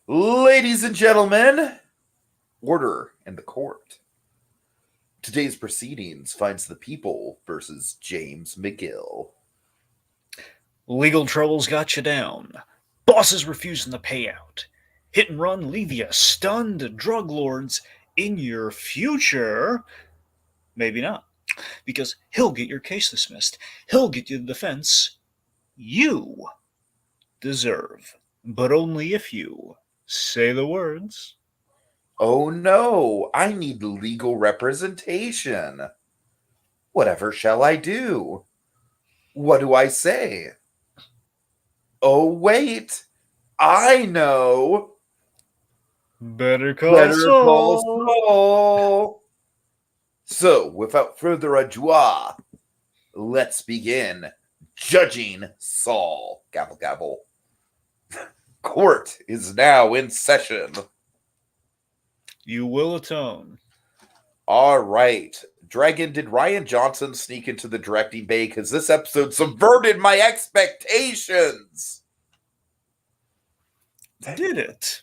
Ladies and gentlemen, order in the court. Today's proceedings finds the people versus James McGill. Legal troubles got you down. Bosses refusing the payout. Hit and run leave you stunned. Drug lords in your future. Maybe not. Because he'll get your case dismissed. He'll get you the defense you deserve. But only if you say the words. Oh no, I need legal representation. Whatever shall I do? What do I say? Oh, wait, I know. Better Call Better Call Saul. Saul. So, without further ado, let's begin judging Saul. Gavel, gavel. Court is now in session. You will atone. All right. Dragon, did Ryan Johnson sneak into the directing bay? Because this episode subverted my expectations. Did it?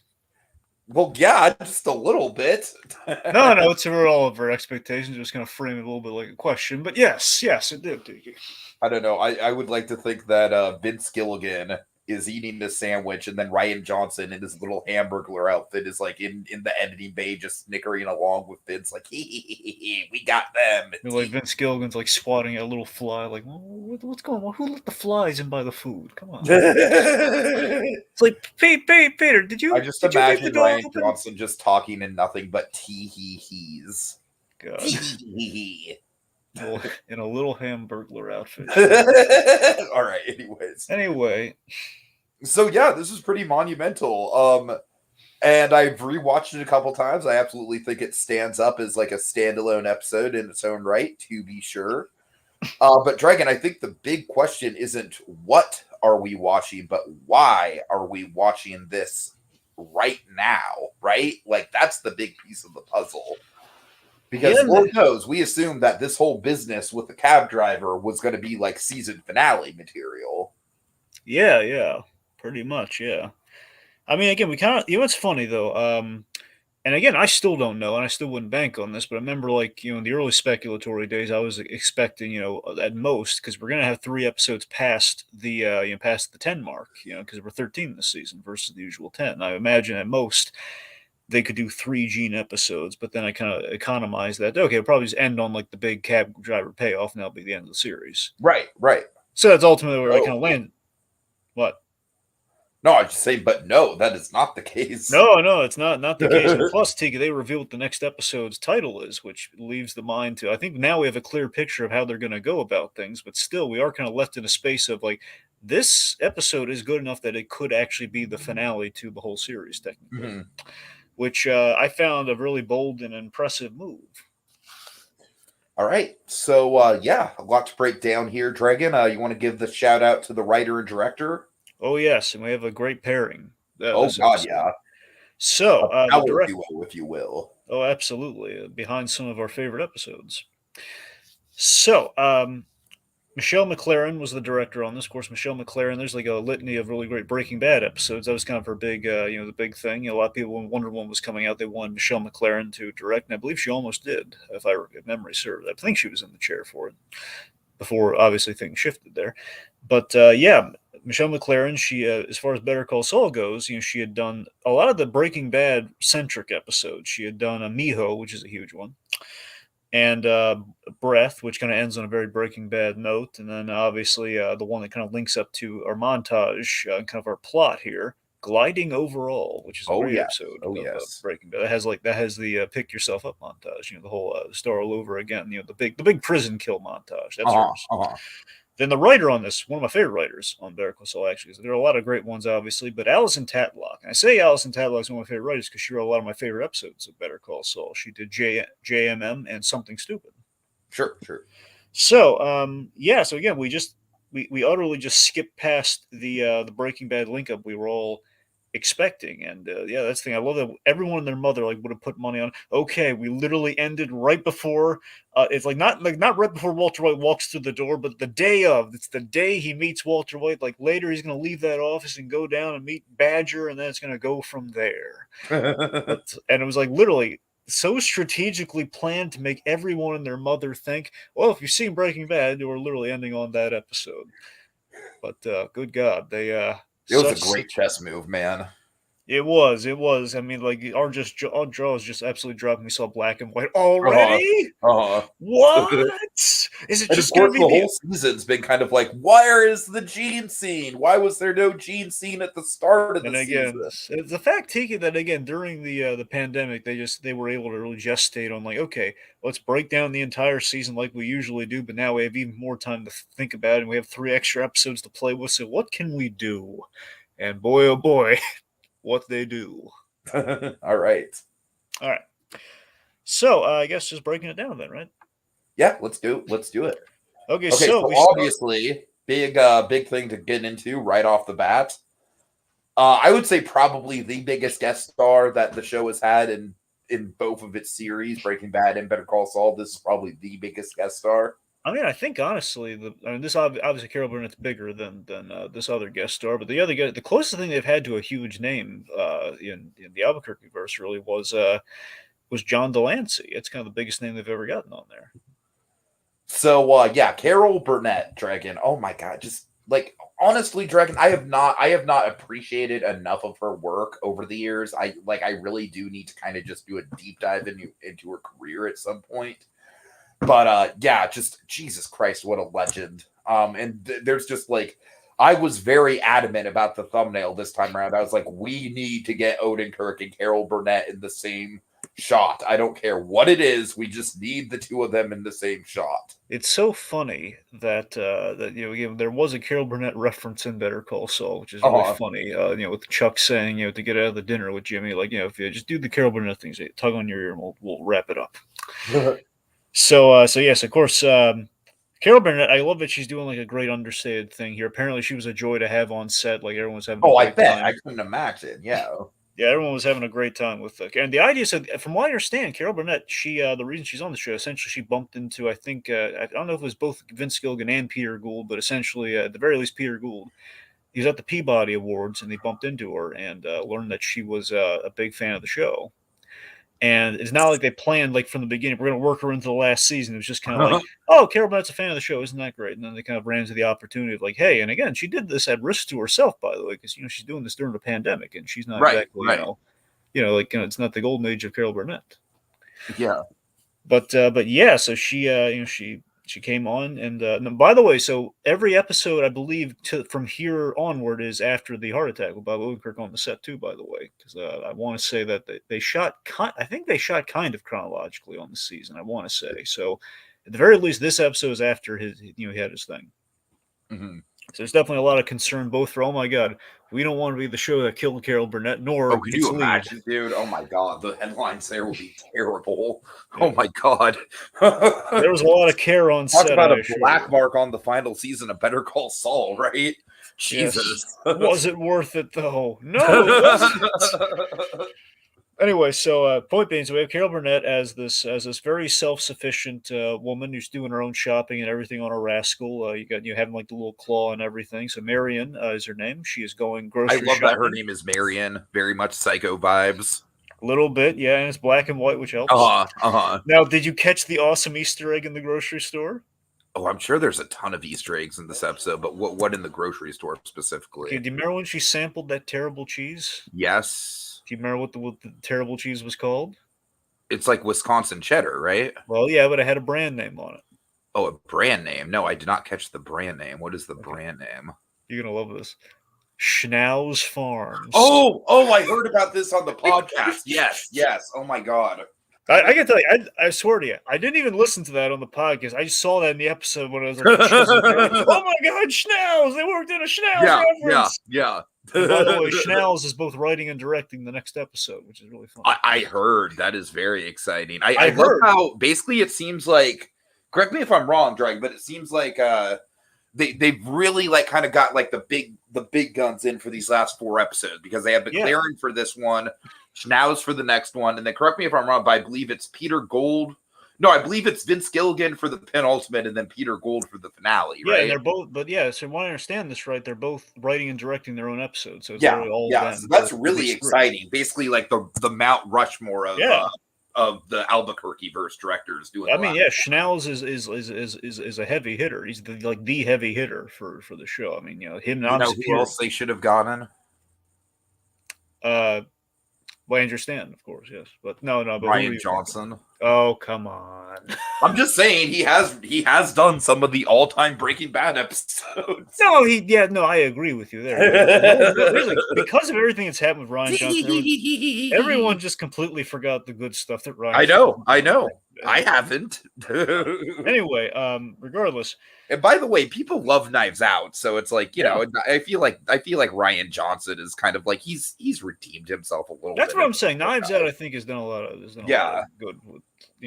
Well, yeah, just a little bit. No, it's over all of our expectations. Just going to frame it a little bit like a question. But yes, it did, Tiki. I don't know. I would like to think that Vince Gilligan is eating this sandwich, and then Ryan Johnson in his little hamburger outfit is like in the editing bay, just snickering along with Vince, like we got them. Like Vince Gilligan's like swatting at a little fly, like what's going on? Who let the flies in by the food? Come on. It's like Peter, did I you just did you leave the imagine door Ryan open? Johnson just talking and nothing but tee-hee-hees. God, Tee-hee-hee. in a little hamburglar outfit. All right. Anyways, Anyway, so yeah, this is pretty monumental. And I've rewatched it a couple times. I absolutely think it stands up as like a standalone episode in its own right, to be sure. But Dragon, I think the big question isn't what are we watching, but why are we watching this right now, right? Like that's the big piece of the puzzle. Because yeah, Lord knows, we assumed that this whole business with the cab driver was going to be like season finale material. yeah, pretty much, yeah. I mean, again, we kind of, it's funny though. And again, I still don't know, and I still wouldn't bank on this, but I remember, like, in the early speculatory days, I was expecting, at most, because we're gonna have 3 episodes past the, past the 10 mark, because we're 13 this season versus the usual 10. I imagine at most they could do 3 Gene episodes, but then I kind of economized that. Okay, it'll probably just end on like the big cab driver payoff, and that'll be the end of the series. Right, right. So that's ultimately where I kind Oh, of land. What? no, I just say, but no, that is not the case. No, it's not the case. And plus, Tika, they reveal what the next episode's title is, which leaves the mind to. I think now we have a clear picture of how they're going to go about things, but still, we are kind of left in a space of like, this episode is good enough that it could actually be the finale to the whole series, technically, Mhm. which I found a really bold and impressive move. All right. So, yeah, a lot to break down here, Dragon. You want to give the shout out to the writer and director? Oh yes, and we have a great pairing Oh, this God, episode. yeah. So A the power direct. duo, if you will. Oh, absolutely, behind some of our favorite episodes. So, Michelle MacLaren was the director on this. Of course, Michelle MacLaren. There's like a litany of really great Breaking Bad episodes. That was kind of her big, the big thing. A lot of people, when Wonder Woman was coming out, they wanted Michelle MacLaren to direct, and I believe she almost did, if memory serves. I think she was in the chair for it before, obviously, things shifted there. But yeah, Michelle MacLaren. She, as far as Better Call Saul goes, she had done a lot of the Breaking Bad centric episodes. She had done a Miho, which is a huge one, and Breath, which kind of ends on a very Breaking Bad note, and then obviously the one that kind of links up to our montage, kind of our plot here, Gliding Overall, which is a Oh, great yes. episode Oh, of yes. Breaking Bad. That has the pick yourself up montage, the whole start all over again, the big prison kill montage. That's Uh-huh, hers. uh-huh. Then the writer on this, one of my favorite writers on Better Call Saul, actually, there are a lot of great ones, obviously, but Alison Tatlock. And I say Alison Tatlock is one of my favorite writers because she wrote a lot of my favorite episodes of Better Call Saul. She did JMM and Something Stupid. Sure, sure. So, yeah. So again, we utterly just skipped past the Breaking Bad link up we were all expecting. And yeah, that's the thing. I love that everyone and their mother like would have put money on. Okay, we literally ended right before. It's not right before Walter White walks through the door, but the day of. It's the day he meets Walter White. Like later, he's going to leave that office and go down and meet Badger, and then it's going to go from there. And it was like literally so strategically planned to make everyone and their mother think, well, if you've seen Breaking Bad, we're literally ending on that episode. But good God, they It was a great chess move, man. It was. I mean, like our jaw is just absolutely dropping. We saw black and white already. What? Is it And of just going course, to be the whole season's been kind of like, where is the Gene scene? Why was there no Gene scene at the start of the season? The fact, Tiki, that again during the pandemic, they were able to really gestate on like, okay, let's break down the entire season like we usually do, but now we have even more time to think about it, and we have 3 extra episodes to play with. So what can we do? And boy, oh boy, what they do. All right. So I guess just breaking it down then, right? Yeah, let's do it. Okay, so obviously, big thing to get into right off the bat. I would say probably the biggest guest star that the show has had in both of its series, Breaking Bad and Better Call Saul. This is probably the biggest guest star. I mean, I think honestly, this obviously Carol Burnett's bigger than this other guest star, but the closest thing they've had to a huge name in the Albuquerque verse really was John Delancey. It's kind of the biggest name they've ever gotten on there. So yeah, Carol Burnett, Dragon. Oh my God, just like honestly, Dragon, I have not appreciated enough of her work over the years. I really do need to kind of just do a deep dive into her career at some point. But yeah, just Jesus Christ, what a legend. And there's just like I was very adamant about the thumbnail this time around. I was like, we need to get Odenkirk and Carol Burnett in the same shot. I don't care what it is. We just need the two of them in the same shot. It's so funny that again, there was a Carol Burnett reference in Better Call Saul, which is really funny. With Chuck saying, to get out of the dinner with Jimmy, like, if you just do the Carol Burnett things, tug on your ear, and we'll wrap it up. So yes, of course, Carol Burnett. I love that she's doing like a great understated thing here. Apparently, she was a joy to have on set. Like everyone's having. Oh, I bet time. I couldn't imagine. Yeah. Yeah, everyone was having a great time with and the idea. So, from what I understand, Carol Burnett, she the reason she's on the show, essentially, she bumped into, I think, I don't know if it was both Vince Gilligan and Peter Gould, but essentially, at the very least, Peter Gould. He was at the Peabody Awards, and they bumped into her and learned that she was a big fan of the show. And it's not like they planned, like, from the beginning, we're going to work her into the last season. It was just kind of like, oh, Carol Burnett's a fan of the show. Isn't that great? And then they kind of ran into the opportunity of like, hey, and again, she did this at risk to herself, by the way, because, she's doing this during the pandemic, and she's not exactly, it's not the golden age of Carol Burnett. Yeah. But yeah, so she, she came on, and by the way, so every episode, I believe, from here onward is after the heart attack with Bob Odenkirk on the set too. By the way, because I want to say that they shot, I think they shot kind of chronologically on the season. I want to say so. At the very least, this episode is after his, he had his thing. Mm-hmm. So there's definitely a lot of concern, both for, oh my God, we don't want to be the show that killed Carol Burnett, nor can you imagine, dude? Oh my God, the headlines there will be terrible. Yeah. Oh my God, there was a lot of care on set. Talk about a black mark on the final season of Better Call Saul, right? Jesus, yes. Was it worth it though? No, it wasn't. Anyway, so point being, so we have Carol Burnett as this very self-sufficient woman who's doing her own shopping and everything on her rascal. You having like the little claw and everything. So Marion is her name. She is going grocery shopping. I love that her name is Marion. Very much Psycho vibes. A little bit, yeah, and it's black and white, which helps. Now, did you catch the awesome Easter egg in the grocery store? Oh, I'm sure there's a ton of Easter eggs in this episode, but what in the grocery store specifically? Okay, do you remember when she sampled that terrible cheese? Yes. Do you remember what the terrible cheese was called? It's like Wisconsin cheddar, right? Well, yeah, but it had a brand name on it. Oh, a brand name? No, I did not catch the brand name. What is the brand name? You're going to love this. Schnauz Farms. Oh, I heard about this on the podcast. Yes. Oh, my God. I can tell you, I swear to you, I didn't even listen to that on the podcast. I just saw that in the episode when I was like, oh, my God, Schnauz. They worked in a Schnauz reference. Yeah. And by the way, Schnauz is both writing and directing the next episode, which is really fun. I heard. That is very exciting. I heard how basically it seems like, correct me if I'm wrong, Drake, but it seems like they've really like kind of got like the big guns in for these last 4 episodes, because they have McLaren for this one, Schnauz for the next one, and then correct me if I'm wrong, but I believe it's Peter Gold. No, I believe it's Vince Gilligan for the penultimate, and then Peter Gold for the finale. Yeah, right? and they're both. But yeah, so when I understand this right, they're both writing and directing their own episodes. So it's Yeah, really all yeah. them. So that's really exciting. Basically, like the Mount Rushmore of the Albuquerque verse directors doing. I mean, yeah, Schnauz is a heavy hitter. He's the heavy hitter for the show. I mean, him. You know who else they should have gotten? Well, I understand, of course, yes, but no. But Ryan Johnson. Oh, come on! I'm just saying he has done some of the all-time Breaking Bad episodes. No, I agree with you there. Because of everything that's happened with Ryan Johnson, everyone just completely forgot the good stuff that Ryan. I know. I haven't. Anyway, regardless. And by the way, people love Knives Out, so it's like, I feel like Ryan Johnson is kind of like he's redeemed himself a little bit. That's what I'm saying. Knives Out, I think, has done a lot of good with,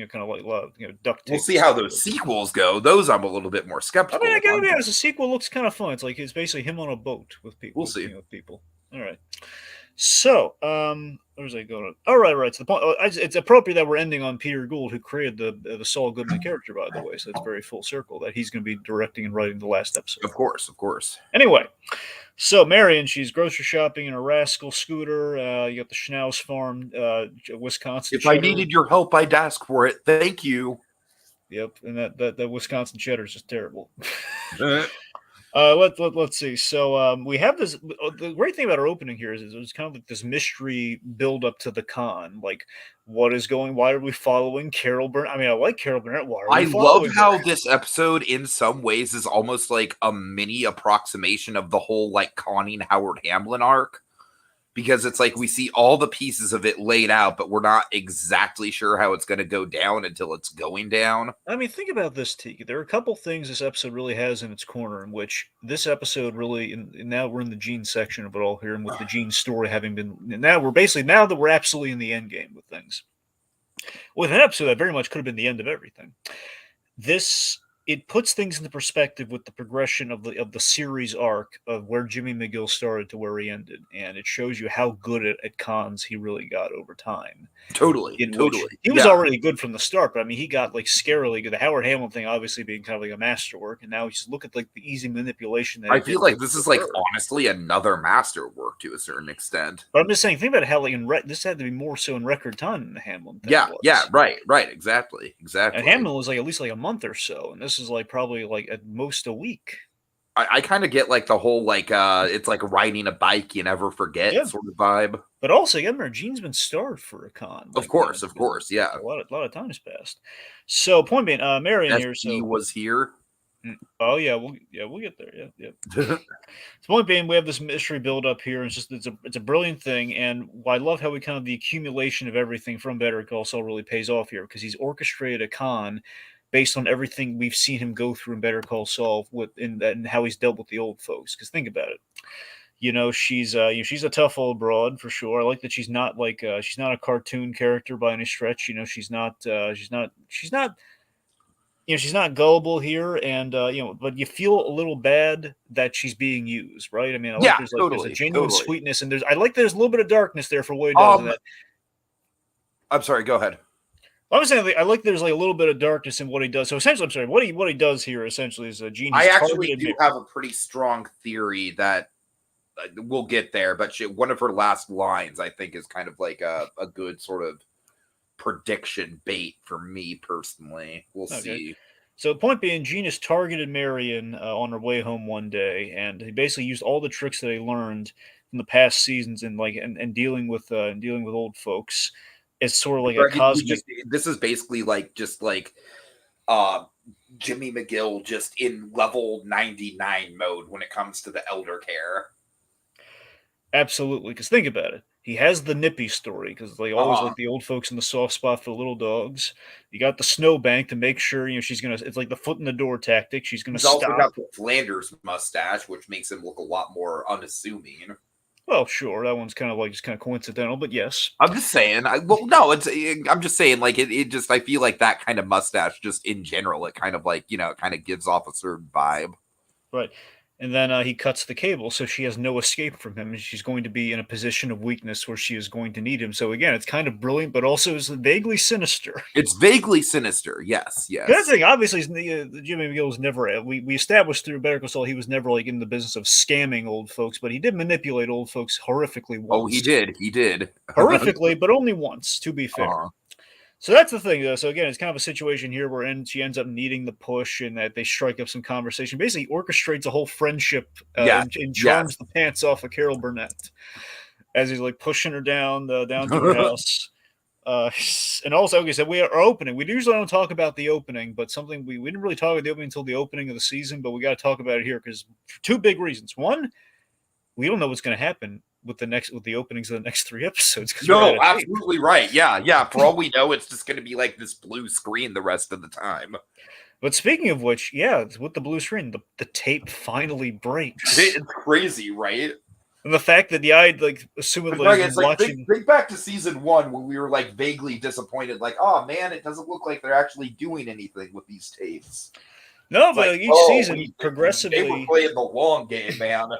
kind of like a lot of duct tape. We'll see how those sequels go. Those I'm a little bit more skeptical. I mean, I gotta be honest, the sequel looks kind of fun. It's basically him on a boat with people. We'll see. With people. All right. So, where's I going? All right. So the point. It's appropriate that we're ending on Peter Gould, who created the Saul Goodman character, by the way. So it's very full circle that he's going to be directing and writing the last episode. Of course. Anyway, so Marion, she's grocery shopping in a rascal scooter. You got the Schnauz farm, Wisconsin. If I needed your help, I'd ask for it. Thank you. Yep, and that Wisconsin cheddar is just terrible. Let's see. So we have this. The great thing about our opening here is there's kind of like this mystery build up to the con. Like, what is going? Why are we following Carol Burnett? I mean, I like Carol Burnett. Why are we following love how this episode, in some ways, is almost like a mini approximation of the whole like conning Howard Hamlin arc. Because it's like we see all the pieces of it laid out, but we're not exactly sure how it's going to go down until it's going down. I mean, think about this, Tiki. There are a couple things this episode really has in its corner, in which this episode really, and now we're in the Gene section of it all here, and with the Gene story having been, now that we're absolutely in the end game with things. With an episode that very much could have been the end of everything. It puts things into perspective with the progression of the series arc of where Jimmy McGill started to where he ended, and it shows you how good at cons he really got over time. Totally. He was already good from the start, but I mean, he got like scarily good. The Howard Hamlin thing obviously being kind of like a masterwork, and now you just look at like the easy manipulation. That I feel like this is like honestly another masterwork to a certain extent. But I'm just saying, think about how like this had to be more so in record time than the Hamlin thing. Right, exactly. And Hamlin was like at least like a month or so, and this is like probably like at most a week. I kind of get like the whole like it's like riding a bike you never forget sort of vibe. But also, remember, Gene's been starved for a con. Of course, yeah. A lot of time has passed. So, point being, Marion here. So he was here. Oh yeah, we'll get there. Yeah. So, point being, we have this mystery build up here. And it's a brilliant thing, and I love how we kind of the accumulation of everything from Better Call Saul really pays off here, because he's orchestrated a con based on everything we've seen him go through in Better Call Saul and how he's dealt with the old folks. Because think about it. She's a tough old broad for sure. I like that she's not like she's not a cartoon character by any stretch. She's not gullible here, and but you feel a little bad that she's being used, right? I mean, there's a genuine sweetness, and there's a little bit of darkness there for what he does. I'm sorry, go ahead. I was saying I like there's like a little bit of darkness in what he does. So essentially, I'm sorry, what he does here essentially is a Gene. I actually do have a pretty strong theory that we'll get there, but one of her last lines I think is kind of like a good sort of prediction bait for me personally. We'll see. So the point being, Gene has targeted Marion on her way home one day, and he basically used all the tricks that he learned from the past seasons and dealing with old folks. It's sort of like a cosmic. This is basically like just like Jimmy McGill just in level 99 mode when it comes to the elder care. Absolutely, because think about it. He has the Nippy story, because like always like the old folks in the soft spot for the little dogs. You got the snowbank to make sure she's gonna. It's like the foot in the door tactic. She's gonna stop. He's also got the Flanders mustache, which makes him look a lot more unassuming. Well, sure, that one's kind of like just kind of coincidental, but yes. I'm just saying. I'm just saying. Like it just. I feel like that kind of mustache, just in general, it kind of like it kind of gives off a certain vibe. Right. And then he cuts the cable, so she has no escape from him, and she's going to be in a position of weakness where she is going to need him. So again, it's kind of brilliant, but also is vaguely sinister. It's vaguely sinister. Yes, The other yes. thing, obviously, is Jimmy McGill was never. We established through Better Call Saul he was never like in the business of scamming old folks, but he did manipulate old folks horrifically once. Oh, he did. He did. Horrifically, but only once. To be fair. So that's the thing, though. So again, it's kind of a situation here where she ends up needing the push, and that they strike up some conversation. Basically, orchestrates a whole friendship and charms the pants off of Carol Burnett as he's like pushing her down to her house. And also, okay, so we are opening. We usually don't talk about the opening, but something we didn't really talk about the opening until the opening of the season, but we got to talk about it here because for two big reasons. One, we don't know what's going to happen with the openings of the next 3 episodes. No, absolutely right. Yeah. For all we know, it's just going to be like this blue screen the rest of the time. But speaking of which, yeah, with the blue screen, the tape finally breaks. It's crazy, right? And the fact that assumedly it's like think back to season 1 when we were like vaguely disappointed, like, oh man, it doesn't look like they're actually doing anything with these tapes. No, but each season progressively they were playing the long game, man.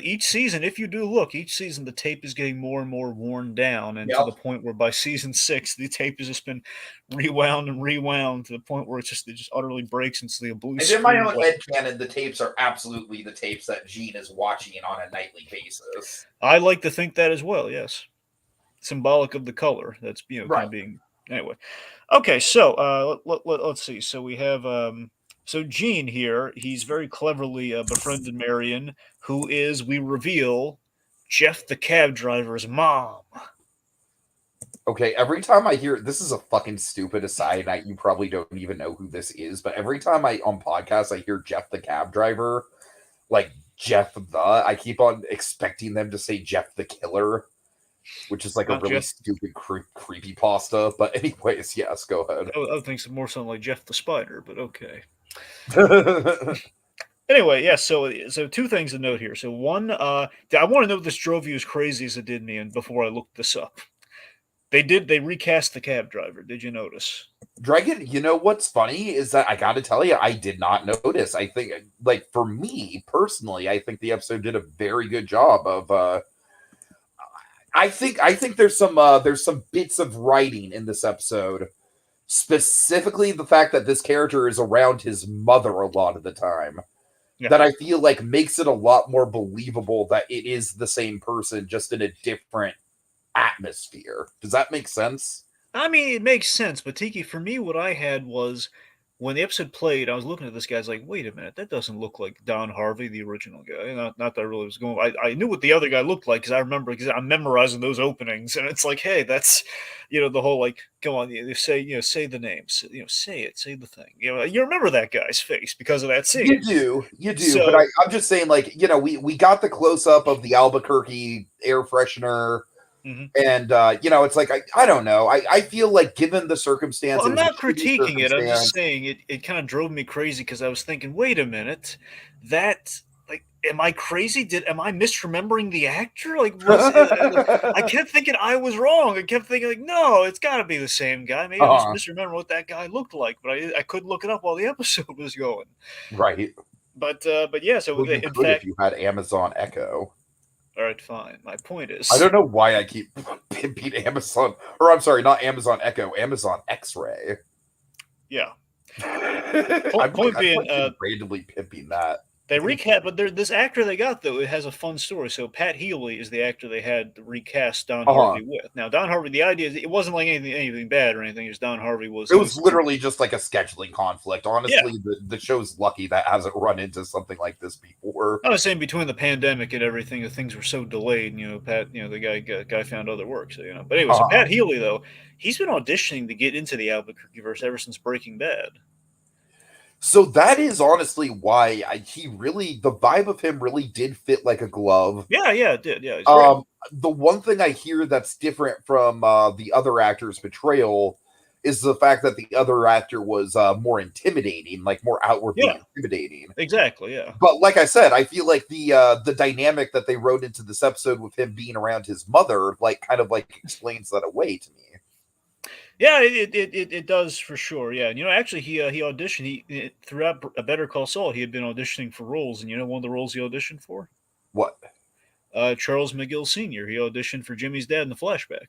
Each season, if you do look, each season the tape is getting more and more worn down, and to the point where by season 6, the tape has just been rewound to the point where it just utterly breaks into the blue screen. In my own headcanon, the tapes are absolutely the tapes that Gene is watching on a nightly basis. I like to think that as well. Yes, symbolic of the color. That's right. Kind of being anyway. Okay, so let's see. So we have. So Gene here, he's very cleverly befriended Marion, who is, we reveal, Jeff the cab driver's mom. Okay, every time I hear, this is a fucking stupid aside, and you probably don't even know who this is, but every time on podcasts I hear Jeff the cab driver, like I keep on expecting them to say Jeff the killer, which is like a really stupid creepy pasta. But anyways, yes, go ahead. I think it's more something like Jeff the spider, but okay. Anyway, yeah, so 2 things to note here. So one, I want to know if this drove you as crazy as it did me, and before I looked this up. They recast the cab driver. Did you notice? Dragon, you know what's funny is that I gotta tell you, I did not notice. I think, like, for me personally, I think the episode did a very good job of I think there's some bits of writing in this episode. Specifically, the fact that this character is around his mother a lot of the time, that I feel like makes it a lot more believable that it is the same person, just in a different atmosphere. Does that make sense? I mean, it makes sense, but Tiki, for me, what I had was when the episode played, I was looking at this guy, I was like, wait a minute, that doesn't look like Don Harvey, the original guy. Not that I really was going. I knew what the other guy looked like because I'm memorizing those openings, and it's like, hey, that's the whole like, come on, say the names, say it, say the thing. You remember that guy's face because of that scene. You do. So, but I'm just saying, like, we got the close up of the Albuquerque air freshener. Mm-hmm. And it's like I don't know. I feel like given the circumstances, I'm not critiquing it. I'm just saying it kind of drove me crazy because I was thinking, wait a minute, am I crazy? Am I misremembering the actor? I kept thinking I was wrong. I kept thinking like, no, it's got to be the same guy. Maybe I was misremembering what that guy looked like, but I couldn't look it up while the episode was going. Right. But yeah. So well, in fact, if you had Amazon Echo. All right, fine. My point is, I don't know why I keep pimping Amazon, or I'm sorry, not Amazon Echo, Amazon X-Ray. Yeah. Point being, randomly pimping that. They recast, but this actor they got though, it has a fun story. So Pat Healy is the actor they had to recast Don Harvey with. Now Don Harvey, the idea is it wasn't like anything bad or anything. Just Don Harvey was. It was literally just like a scheduling conflict. Honestly, the show's lucky that hasn't run into something like this before. I was saying between the pandemic and everything, things were so delayed. Pat, the guy found other work. So But anyway, so Pat Healy though, he's been auditioning to get into the Albuquerque verse ever since Breaking Bad. So that is honestly why the vibe of him really did fit like a glove. Yeah, it did. Yeah. The one thing I hear that's different from the other actor's portrayal is the fact that the other actor was more intimidating, like more outwardly intimidating. Exactly. Yeah. But like I said, I feel like the dynamic that they wrote into this episode with him being around his mother, like kind of like explains that away to me. Yeah, it does for sure. Yeah, and actually, he auditioned. Throughout a Better Call Saul, he had been auditioning for roles, and one of the roles he auditioned for, What? Charles McGill Sr. He auditioned for Jimmy's dad in the flashback.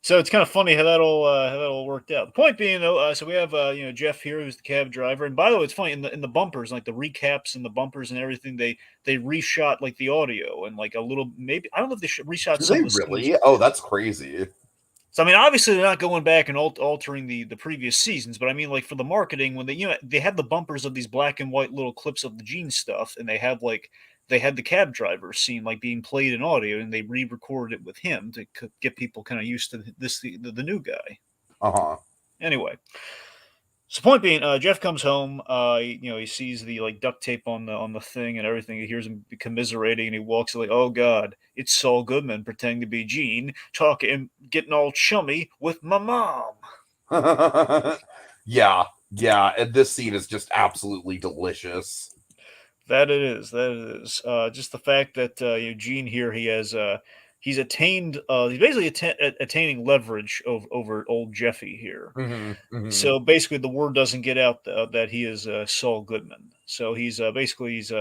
So it's kind of funny how that all worked out. The point being, though, so we have Jeff here, who's the cab driver, and by the way, it's funny in the bumpers, like the recaps and the bumpers and everything, they reshot like the audio and like a little, maybe I don't know if they reshot Do some they of the scenes. really? Oh, that's crazy. So I mean, obviously they're not going back and altering the previous seasons, but I mean, like for the marketing, when they had the bumpers of these black and white little clips of the Gene stuff, and they had the cab driver scene like being played in audio, and they re-recorded it with him to get people kind of used to the new guy. Uh-huh. Anyway, so point being, Jeff comes home. He sees the like duct tape on the thing and everything. He hears him commiserating, and he walks like, "Oh God, it's Saul Goodman pretending to be Gene, talking, getting all chummy with my mom." Yeah, yeah, and this scene is just absolutely delicious. That it is. That it is. Just the fact that Gene here, he's attained. He's basically attaining leverage over old Jeffy here. Hmm, hmm. So basically, the word doesn't get out that he is Saul Goodman. So he's basically he's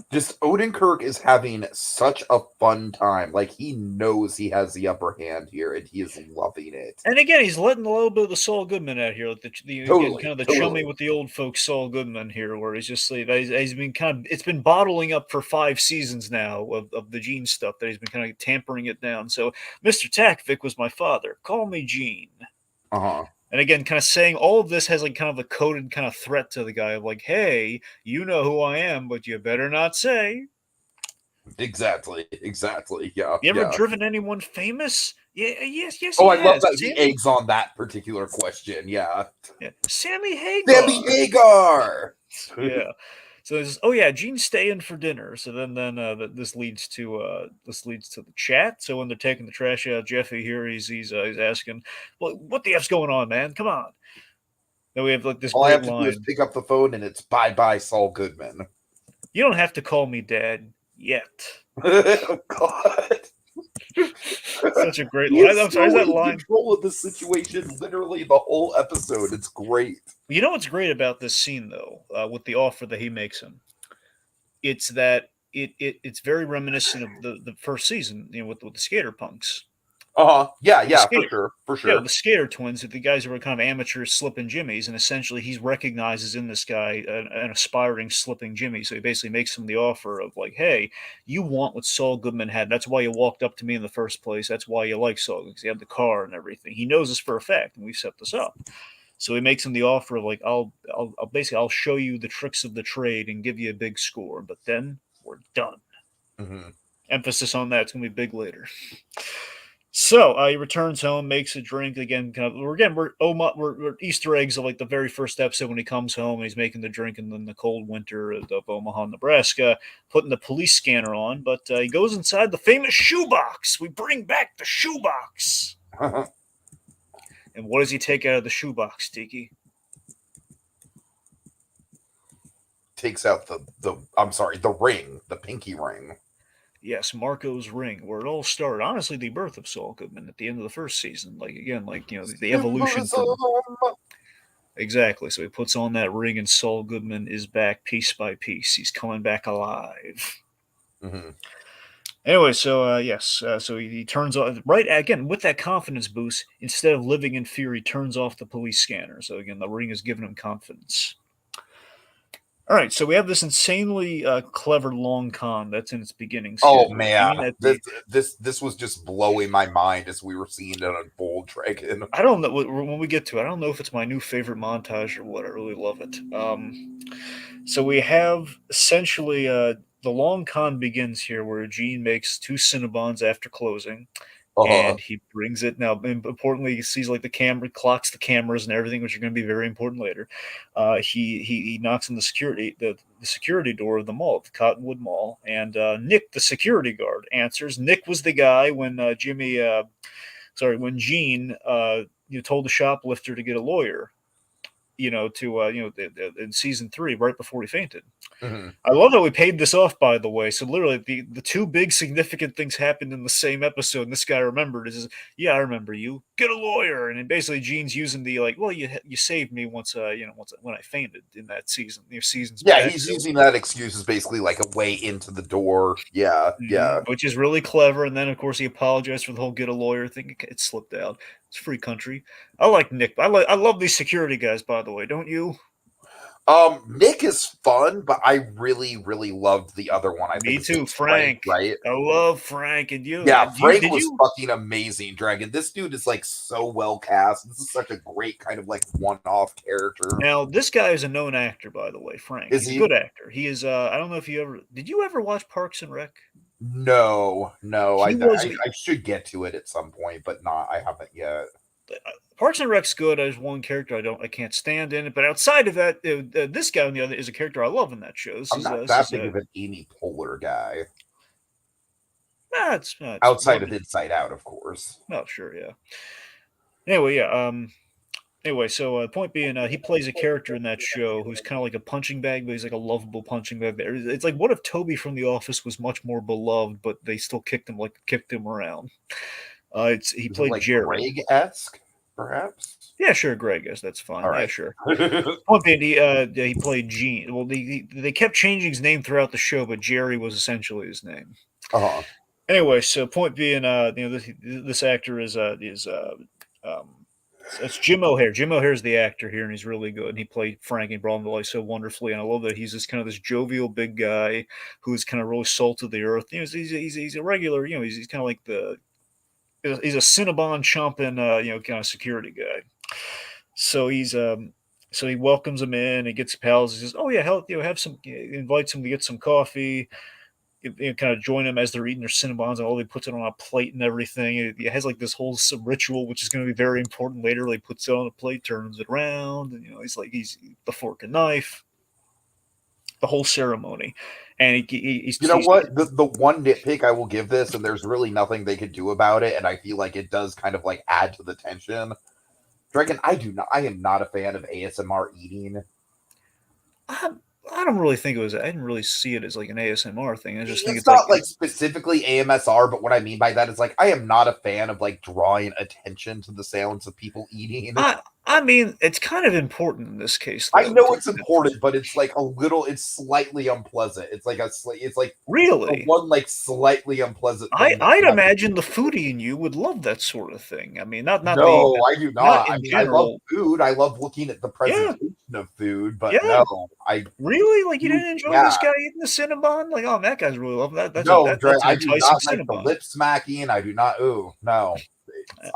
Just Odenkirk is having such a fun time. Like he knows he has the upper hand here, and he is loving it. and again he's letting a little bit of the Saul Goodman out here, like again kind Totally, of the chummy totally. with the old folks Saul Goodman here, where he's just like he's been kind of it's been bottling up for 5 seasons now of the Gene stuff that he's been kind of tampering it down. So Mr. Takvik was my father. Call me Gene. Uh-huh. And again, kind of saying all of this has like kind of a coded kind of threat to the guy of like, hey, you know who I am, but you better not say. Exactly, exactly. Yeah, You ever yeah. driven anyone famous? Yeah, yes, Oh, he I love has. that the eggs on that particular question. Yeah. Sammy Sammy Hagar. Hagar. Yeah. So there's, oh yeah, Gene's staying for dinner. So then this leads to the chat. So when they're taking the trash out, Jeffy here he's asking, well, what the f's going on, man? Come on. Then we have like this All I great have to do is line. pick up the phone and it's bye bye Saul Goodman. You don't have to call me dad yet. Oh God. Such a great He line. is I'm sorry, is so that in line? control of the situation literally the whole episode. It's great. You know what's great about this scene though, with the offer that he makes him? It's that it's very reminiscent of the first season, with the skater punks. Uh-huh. Yeah, With the yeah, for skater sure. For Yeah, with sure. the skater twins, the guys who were kind of amateurs slipping jimmies, and essentially he recognizes in this guy an aspiring slipping jimmy. So he basically makes him the offer of like, hey, you want what Saul Goodman had. That's why you walked up to me in the first place. That's why you like Saul, because he had the car and everything. He knows this for a fact, and we've set this up. So he makes him the offer of like, I'll show you the tricks of the trade and give you a big score, but then we're done. Hmm. Emphasis on that. It's gonna be big later. So he returns home, makes a drink again. We're Easter eggs of like the very first episode when he comes home and he's making the drink in the cold winter of Omaha, Nebraska, putting the police scanner on. But he goes inside the famous shoebox. We bring back the shoebox. And what does he take out of the shoebox, Tiki? Takes out the I'm sorry, the ring, the pinky ring. Yes, Marco's ring, where it all started. Honestly, the birth of Saul Goodman at the end of the first season. Like again, like the evolution from exactly. So he puts on that ring, and Saul Goodman is back piece by piece. He's coming back alive. Mm-hmm. Anyway, so yes, so he turns off right again with that confidence boost. Instead of living in fear, he turns off the police scanner. So again, the ring is giving him confidence. All right, so we have this insanely clever long con that's in its beginnings here. Oh Gene man, at the this was just blowing my mind as we were seeing it unfold, Dragon. I don't know when we get to it. I don't know if it's my new favorite montage or what. I really love it. So we have essentially the long con begins here, where Gene makes two Cinnabons after closing, Uh-huh. and he brings it now. Importantly, he sees like the camera, clocks the cameras and everything, which are going to be very important later. He knocks on the security door of the mall, the Cottonwood Mall, and Nick, the security guard, answers. Nick was the guy when when Gene told the shoplifter to get a lawyer. in season 3, right before he fainted. Mhm. I love that we paid this off, by the way. So literally, the two big significant things happened in the same episode, and this guy remembered. Yeah, I remember you. Get a lawyer, and then basically Gene's using the well, you saved me once when I fainted in that season. Seasons Yeah, back. he's So, using that excuse as basically like a way into the door. Yeah, yeah. which is really clever. And then of course he apologized for the whole get a lawyer thing. It slipped out. It's free country. I like Nick. I love these security guys. By the way, don't you? Nick is fun, but I really, really loved the other one. I think Me his name's too, Frank, Frank. right? I love Frank and you. Yeah, Frank Did was you? fucking amazing, Dragon. This dude is like so well cast. This is such a great kind of like one-off character. Now, this guy is a known actor, by the way, Frank. Is He's a he? good actor. He is. I don't know if did you ever watch Parks and Rec? No, no. He was. I should get to it at some point, but not. I haven't yet. Parks and Rec's good. There's one character I can't stand in it, but outside of that, this guy on the other is a character I love in that show. I'm not that big of an Amy Poehler guy. It's Outside of Inside Out, of course. Oh, sure, yeah. Anyway, yeah. Anyway, so point being, he plays a character in that show who's kind of like a punching bag, but he's like a lovable punching bag. It's like, what if Toby from The Office was much more beloved, but they still kicked him around? He played like Jerry. Greg-esque, perhaps. Yeah, sure, Greg. Yes, that's fine. All right. Yeah, sure. Point being, he played Gene. Well, they kept changing his name throughout the show, but Jerry was essentially his name. Uh-huh. Anyway, so point being, this actor is it's Jim O'Heir. Jim O'Heir is the actor here, and he's really good. And he played Frank and brought him to life so wonderfully. And I love that he's this jovial big guy who's kind of really salt of the earth. He's a regular. He's kind of like he's a Cinnabon chomping, kind of security guy. So so he welcomes him in. He gets pals. He says, "Oh yeah, have some." Invites him to get some coffee. Kind of join them as they're eating their Cinnabons, and all he puts it on a plate and everything. It has like this whole ritual, which is going to be very important later. He puts it on a plate, turns it around, and he's the fork and knife, the whole ceremony. And he's what the one nitpick I will give this, and there's really nothing they could do about it, and I feel like it does kind of like add to the tension. Dragon, I am not a fan of ASMR eating. I don't really think it was. I didn't really see it as like an ASMR thing. I just think it's not like specifically AMSR, but what I mean by that is like I am not a fan of like drawing attention to the sounds of people eating. I mean, it's kind of important in this case. Though, I know it's important, but it's like it's slightly unpleasant. It's like really one like slightly unpleasant. I'd imagine the foodie in you would love that sort of thing. I mean, not no, I do not. I mean, I love food. I love looking at the presentation of food, but no, I really like you didn't enjoy this guy eating the Cinnabon. Like, oh, that guy's really loving that. That's I do not like the lip smacking. I do not. Ooh, no.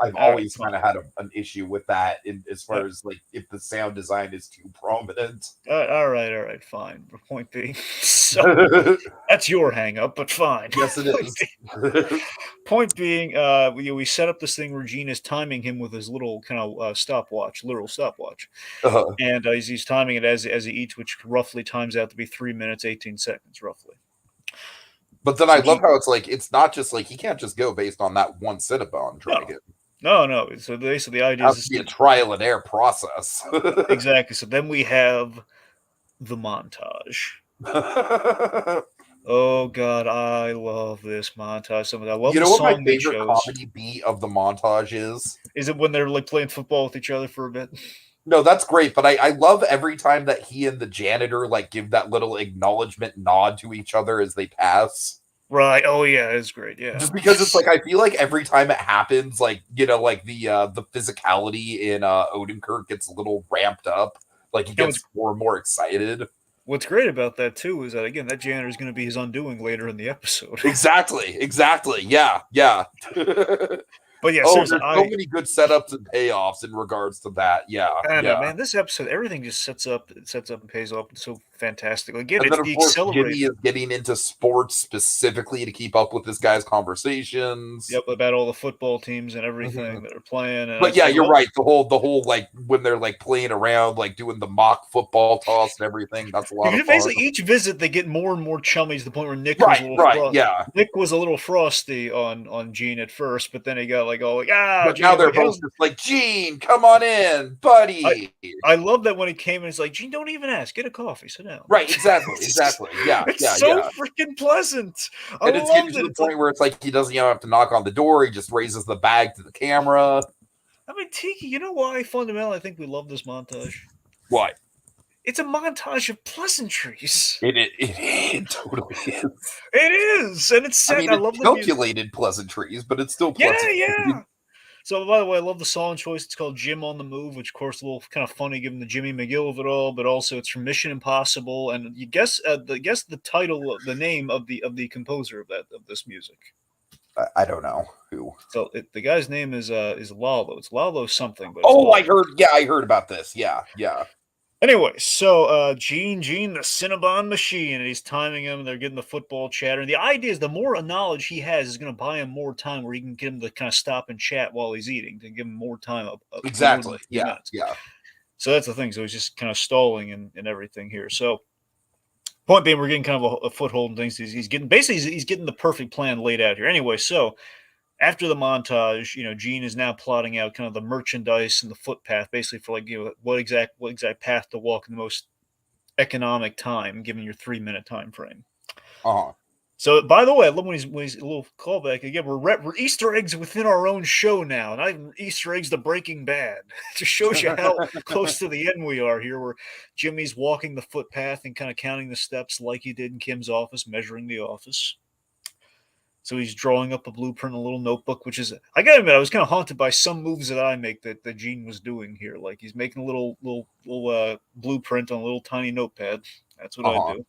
I've always kind of had an issue with that as far as like if the sound design is too prominent. All right, fine. The point being, so that's your hang up, but fine. Yes, it is. Point being, we set up this thing where Gene is timing him with his little kind of stopwatch, literal stopwatch, and he's timing it as he eats, which roughly times out to be 3 minutes 18 seconds, roughly. But then I love how it's like it's not just like he can't just go based on that one Cinnabon Dragon. No. So the idea is to be a trial and error process. Exactly. So then we have the montage. Oh God, I love this montage. I love. You know what my favorite comedy beat of the montage is? Is it when they're like playing football with each other for a bit? No, that's great, but I love every time that he and the janitor like give that little acknowledgement nod to each other as they pass. Right. Oh yeah, it's great. Yeah. Just because it's like I feel like every time it happens, like like the physicality in Odenkirk gets a little ramped up. Like he gets more and more excited. What's great about that too is that again that janitor is going to be his undoing later in the episode. Exactly. Yeah. But yeah, there's so many good setups and payoffs in regards to that. Yeah, I know, man. This episode, everything just sets up and pays off. It's so fantastic. Again, and then, of course, Jimmy is getting into sports specifically to keep up with this guy's conversations. Yep, about all the football teams and everything that are playing. And but yeah, you're right. The whole like when they're like playing around, like doing the mock football toss and everything. That's a lot of fun. Basically, each visit they get more and more chummy to the point where Nick was a little frosty on Gene at first, but then he got But Gene, now they're like, both just like, Gene, come on in, buddy. I love that when he came in, it's like, Gene, don't even ask. Get a coffee. Sit down. Right, exactly. Yeah, It's yeah, so yeah. freaking pleasant. I And it's getting loved to it. the point where it's like he doesn't even have to knock on the door. He just raises the bag to the camera. I mean, Tiki, you know why fundamentally I think we love this montage? What? It's a montage of pleasantries. It totally is. It is, and it's set. I mean, I it's love the music. calculated pleasantries, but it's still Yeah, pleasant. yeah. So, by the way, I love the song choice. It's called "Jim on the Move," which, of course, a little kind of funny given the Jimmy McGill of it all. But also, it's from Mission Impossible, and you guess the title, the name of the composer of this music. I don't know who. So the guy's name is Lalo. It's Lalo something. But Oh, I heard. Yeah, I heard about this. Yeah, yeah. Anyway, so Gene, the Cinnabon machine, and he's timing him, and they're getting the football chatter. And the idea is the more knowledge he has is going to buy him more time where he can get him to kind of stop and chat while he's eating, to give him more time. Exactly. More than 3 Yeah, minutes. yeah. So that's the thing. So he's just kind of stalling and everything here. So point being, we're getting kind of a foothold and things. He's getting he's getting the perfect plan laid out here. Anyway, so after the montage, Gene is now plotting out kind of the merchandise and the footpath, basically for what exact path to walk in the most economic time, given your 3-minute time frame. Uh-huh. So, by the way, I love when he's a little callback again. We're Easter eggs within our own show now, not even Easter eggs to Breaking Bad. It just shows you how close to the end we are here, where Jimmy's walking the footpath and kind of counting the steps like he did in Kim's office, measuring the office. So he's drawing up a blueprint in a little notebook, which is, I gotta admit, I was kind of haunted by some moves that I make that Gene was doing here. Like he's making a little blueprint on a little tiny notepad. That's what I do.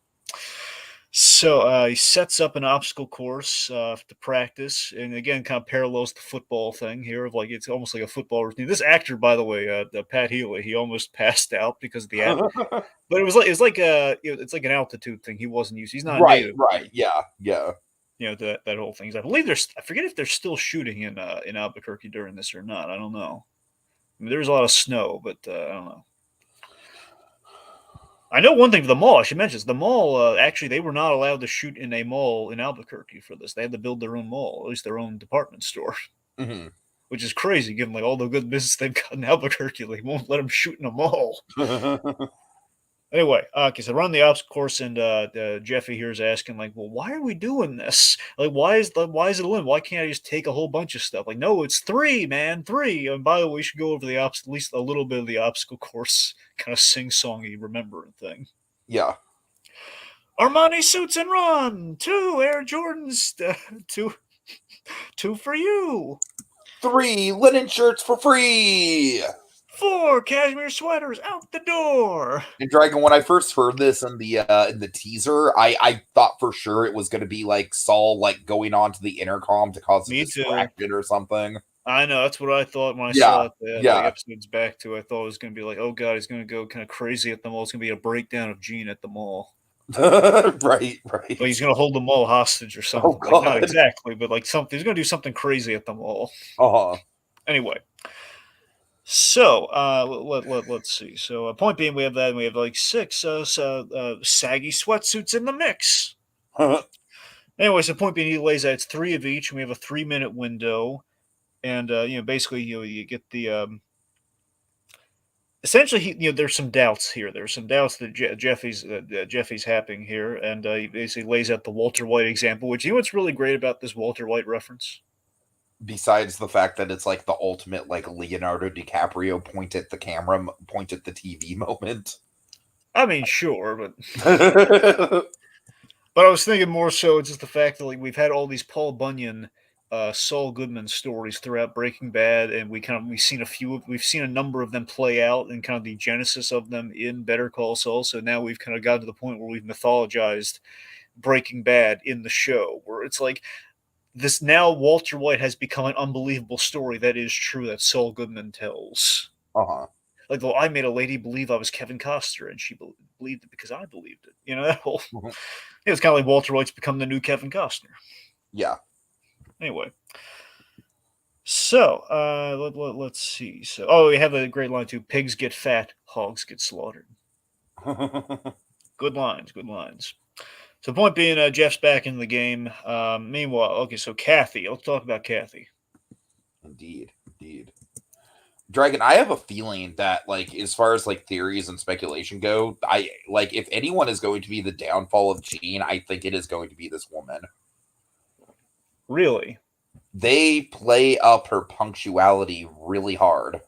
So he sets up an obstacle course to practice, and again, kind of parallels the football thing here. Of like it's almost like a football routine. This actor, by the way, Pat Healy, he almost passed out because of the but it's like it's like an altitude thing. He wasn't used. He's not native. Right. Yeah, yeah. That whole thing. I believe I forget if they're still shooting in Albuquerque during this or not. I don't know. I mean, there's a lot of snow, but I don't know. I know one thing for the mall. I should mention the mall. Actually, they were not allowed to shoot in a mall in Albuquerque for this. They had to build their own mall, at least their own department store, which is crazy given like all the good business they've got in Albuquerque. They won't let them shoot in a mall. Anyway, okay, so run the obstacle course, and Jeffy here is asking, like, well, why are we doing this? Like, why is it a limit? Why can't I just take a whole bunch of stuff? Like, no, it's 3, man, 3. And by the way, we should go over at least a little bit of the obstacle course, kind of sing-songy remembering thing. Yeah. Armani suits and run. 2 Air Jordans. 2 for you. 3 linen shirts for free. 4 cashmere sweaters out the door. And Dragon, when I first heard this in the teaser, I thought for sure it was going to be like Saul like going on to the intercom to cause a distraction or something. I know, that's what I thought when I saw it. Like episodes back to. I thought it was going to be like, oh god, he's going to go kind of crazy at the mall. It's going to be a breakdown of Gene at the mall. right. But he's going to hold the mall hostage or something. Oh, like, not exactly, but like something. He's going to do something crazy at the mall. Anyway. So let's see. So point being, we have that, and we have like 6 saggy sweatsuits in the mix. Anyway, so point being, he lays out it's 3 of each, and we have a 3-minute window, and basically you get the essentially there's some doubts here. There's some doubts that Jeffy's happening here, and he basically lays out the Walter White example. Which what's really great about this Walter White reference. Besides the fact that it's like the ultimate like Leonardo DiCaprio point at the camera, point at the TV moment. I mean, sure, but but I was thinking more so just the fact that like we've had all these Paul Bunyan, Saul Goodman stories throughout Breaking Bad, and we've seen a number of them play out and kind of the genesis of them in Better Call Saul. So now we've kind of gotten to the point where we've mythologized Breaking Bad in the show, where it's like. This now Walter White has become an unbelievable story that is true that Saul Goodman tells. Like, well, I made a lady believe I was Kevin Costner, and she believed it because I believed it. That whole. It's kind of like Walter White's become the new Kevin Costner. Yeah. Anyway. So, let's see. So, we have a great line too. Pigs get fat, hogs get slaughtered. Good lines. So the point being, Jeff's back in the game. Meanwhile, okay, so Kathy. Let's talk about Kathy. indeed, indeed. Dragon, I have a feeling that, like, as far as like theories and speculation go, I like if anyone is going to be the downfall of Jean, I think it is going to be this woman. Really? They play up her punctuality really hard.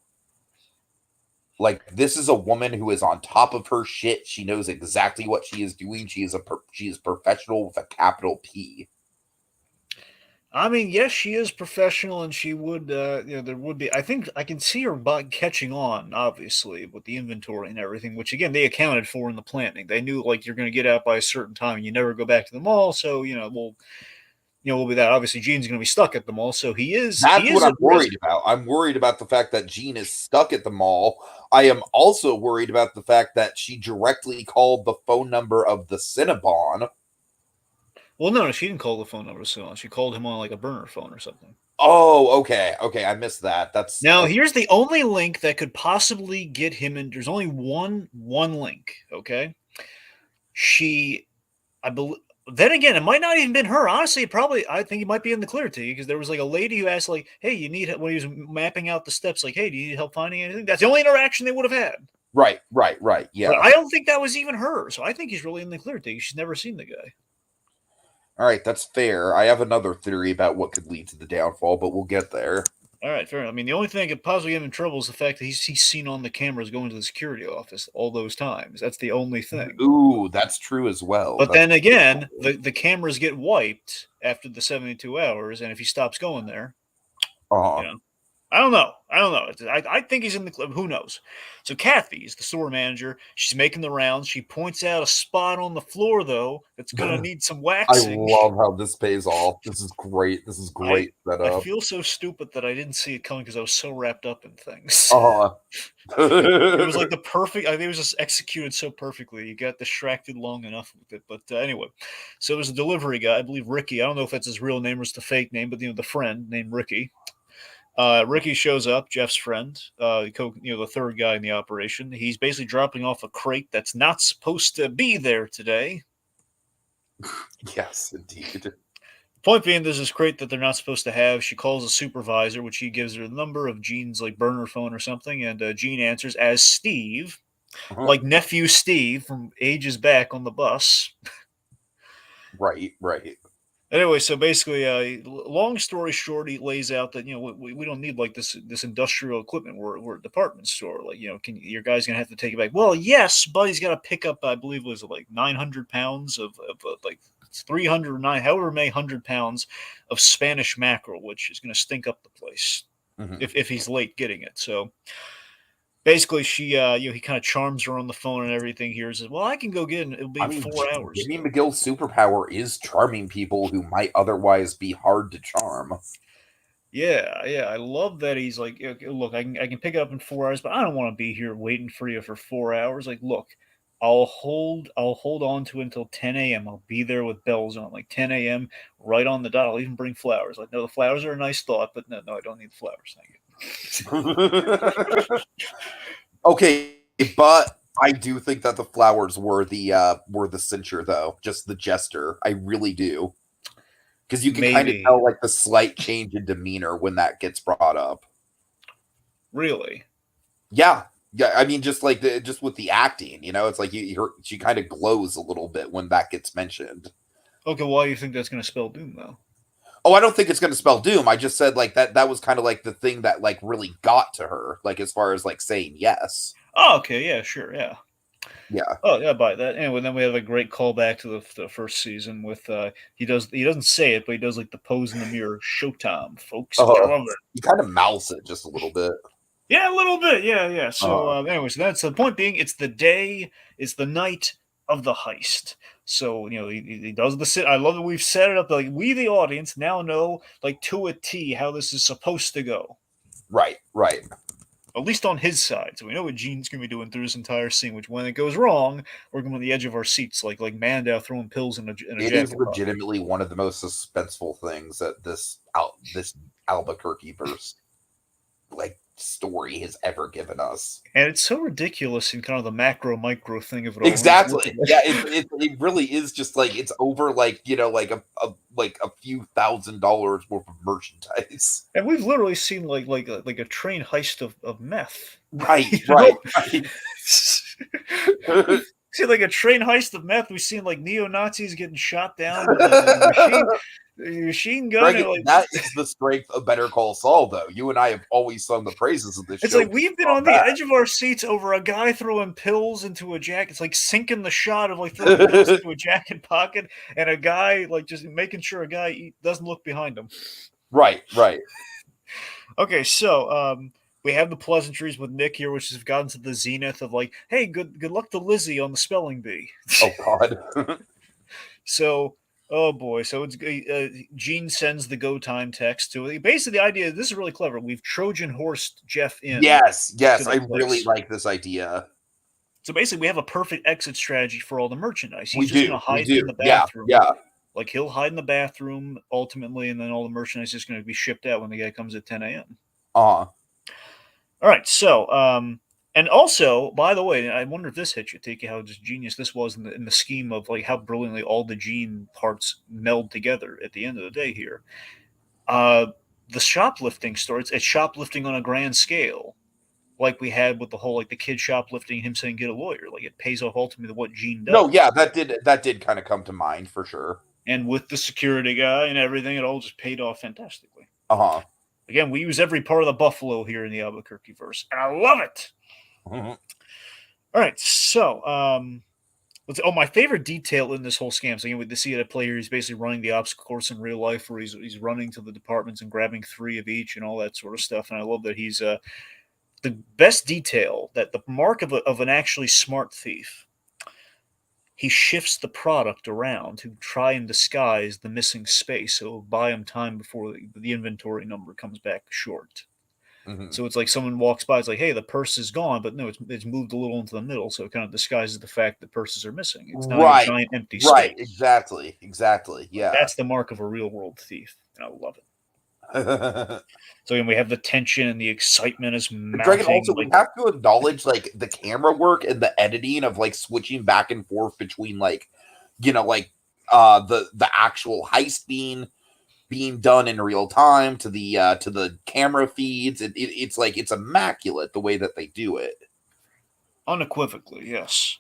Like, this is a woman who is on top of her shit. She knows exactly what she is doing. She is professional with a capital P. I mean, yes, she is professional, and she would, there would be. I think I can see her catching on, obviously, with the inventory and everything. Which again, they accounted for in the planning. They knew like you're going to get out by a certain time, and you never go back to the mall. So we'll be that. Obviously, Gene's going to be stuck at the mall, so he is. That's He what is at I'm risk. worried about. I'm worried about the fact that Jean is stuck at the mall. I am also worried about the fact that she directly called the phone number of the Cinnabon. Well, no, she didn't call the phone number so on. She called him on like a burner phone or something. Oh, okay. Okay, I missed that. That's Now, here's the only link that could possibly get him in. There's only one link. Okay, I believe. Then again, it might not even been her. Honestly, I think he might be in the clear to you because there was like a lady who asked, like, "Hey, you need," when he was mapping out the steps, like, "Hey, do you need help finding anything?" That's the only interaction they would have had. right. But Yeah. I don't think that was even her. So I think he's really in the clear to you. She's never seen the guy. All right, that's fair. I have another theory about what could lead to the downfall, but we'll get there. All right, fair enough. I mean, the only thing that could possibly get him in trouble is the fact that he's seen on the cameras going to the security office all those times. That's the only thing. Ooh, that's true as well. But then again, the cameras get wiped after the 72 hours, and if he stops going there, uh you know, I don't know. I think he's in the club. Who knows? So Kathy is the store manager. She's making the rounds. She points out a spot on the floor, though, that's going to need some I waxing. love how this pays off. This is great. This is great I setup. feel so stupid that I didn't see it coming because I was so wrapped up in things. It was like the perfect. I think it was just executed so perfectly. You got distracted long enough with it. But anyway, so it was a delivery guy. I believe Ricky. I don't know if that's his real name or it's the fake name, but the friend named Ricky. Ricky shows up, Jeff's friend, the third guy in the operation. He's basically dropping off a crate that's not supposed to be there today. Yes, indeed. Point being, there's this crate that they're not supposed to have. She calls a supervisor, which he gives her the number of Gene's like burner phone or something, and Gene answers as Steve, like nephew Steve from ages back on the bus. Right. Anyway, so basically, long story short, he lays out that we don't need like this industrial equipment. We're a department store. Like your guy's gonna have to take it back. Well, yes, but he's got to pick up. I believe it was like 900 pounds of like 309, however many 100 pounds of Spanish mackerel, which is gonna stink up the place if he's late getting it. So basically, he kind of charms her on the phone and everything here. Says, "Well, I can go get it. It'll be 4 hours." Jimmy McGill's superpower is charming people who might otherwise be hard to charm. Yeah, I love that he's like, "Okay, look, I can pick it up in 4 hours, but I don't want to be here waiting for you for 4 hours. Like, look, I'll hold on to it until 10 a.m. I'll be there with bells on, like 10 a.m. right on the dot. I'll even bring flowers. Like, no, the flowers are a nice thought, but no, I don't need the flowers. Thank you." Okay, but I do think that the flowers were the cincher, though. Just the jester. I really do. Because you can kind of tell like the slight change in demeanor when that gets brought up. Really? Yeah. I mean, just like just with the acting, it's like she kind of glows a little bit when that gets mentioned. Okay, why do you think that's going to spell doom, though? Oh, I don't think it's going to spell doom. I just said like that was kind of like the thing that like really got to her, like as far as like saying yes. Oh, okay, yeah, sure, yeah. Yeah. Oh, yeah, by that. Anyway, then we have a great callback to the first season with he doesn't say it, but he does like the pose in the mirror, "Showtime, folks." I love it. He kind of mouths it just a little bit. Yeah, a little bit. Yeah. So, anyway, so that's the point being, it's the night of the heist. So, he does the sit. I love that we've set it up. Like, we, the audience, now know, like, to a T how this is supposed to go. Right. At least on his side. So we know what Gene's going to be doing through this entire scene, which when it goes wrong, we're going to be on the edge of our seats, like Mandow throwing pills in a jacket. It is legitimately one of the most suspenseful things at this Albuquerque verse. like story has ever given us. And it's so ridiculous in kind of the macro micro thing of it all. Exactly. Yeah, it really is just like it's over like, like a few $1,000s worth of merchandise. And we've literally seen like a train heist of meth. Right, You right, know? right. We've seen like a train heist of meth. We've seen like neo-Nazis getting shot down with like a machine gun, and Dragon, like that is the strength of Better Call Saul, though. You and I have always sung the praises of this it's show. like we've been on the edge of our seats over a guy throwing pills into a jacket. It's like sinking the shot of like throwing pills into a jacket pocket, and a guy like just making sure a guy doesn't look behind him. Right, right. Okay, so we have the pleasantries with Nick here, which has gotten to the zenith of like, hey, good luck to Lizzie on the spelling bee. Oh God. So, oh boy, so it's Gene sends the go time text to it. Basically, the idea, this is really clever. We've Trojan horsed Jeff in. Yes, to yes, the I place. really like this idea. So basically, we have a perfect exit strategy for all the merchandise. He's We just do, going to we hide do. in the Yeah, bathroom. yeah. Like he'll hide in the bathroom ultimately, and then all the merchandise is going to be shipped out when the guy comes at 10 a.m. Uh-huh. All right, so and also, by the way, I wonder if this hit you, Tiki, how just genius this was in the scheme of like how brilliantly all the Gene parts meld together at the end of the day here. The shoplifting story, it's shoplifting on a grand scale, like we had with the whole like the kid shoplifting, him saying get a lawyer. Like it pays off ultimately what Gene does. No, yeah, that did kind of come to mind for sure. And with the security guy and everything, it all just paid off fantastically. Uh-huh. Again, we use every part of the Buffalo here in the Albuquerque verse, and I love it. Mm-hmm. All right, so my favorite detail in this whole scam. So we see a player who's basically running the obstacle course in real life, where he's running to the departments and grabbing 3 of each and all that sort of stuff. And I love that he's the best detail, that the mark of an actually smart thief. He shifts the product around to try and disguise the missing space, so it'll buy him time before the inventory number comes back short. Mm-hmm. So it's like someone walks by, it's like, hey, the purse is gone, but no, it's moved a little into the middle, so it kind of disguises the fact that purses are missing. It's not a giant empty right, space. exactly. Yeah. That's the mark of a real world thief, and I love it. So we have the tension and the excitement is mounting. Dragon, also, we have to acknowledge like the camera work and the editing of like switching back and forth between like, the actual heist being done in real time to the camera feeds. It's like it's immaculate the way that they do it. Unequivocally, yes.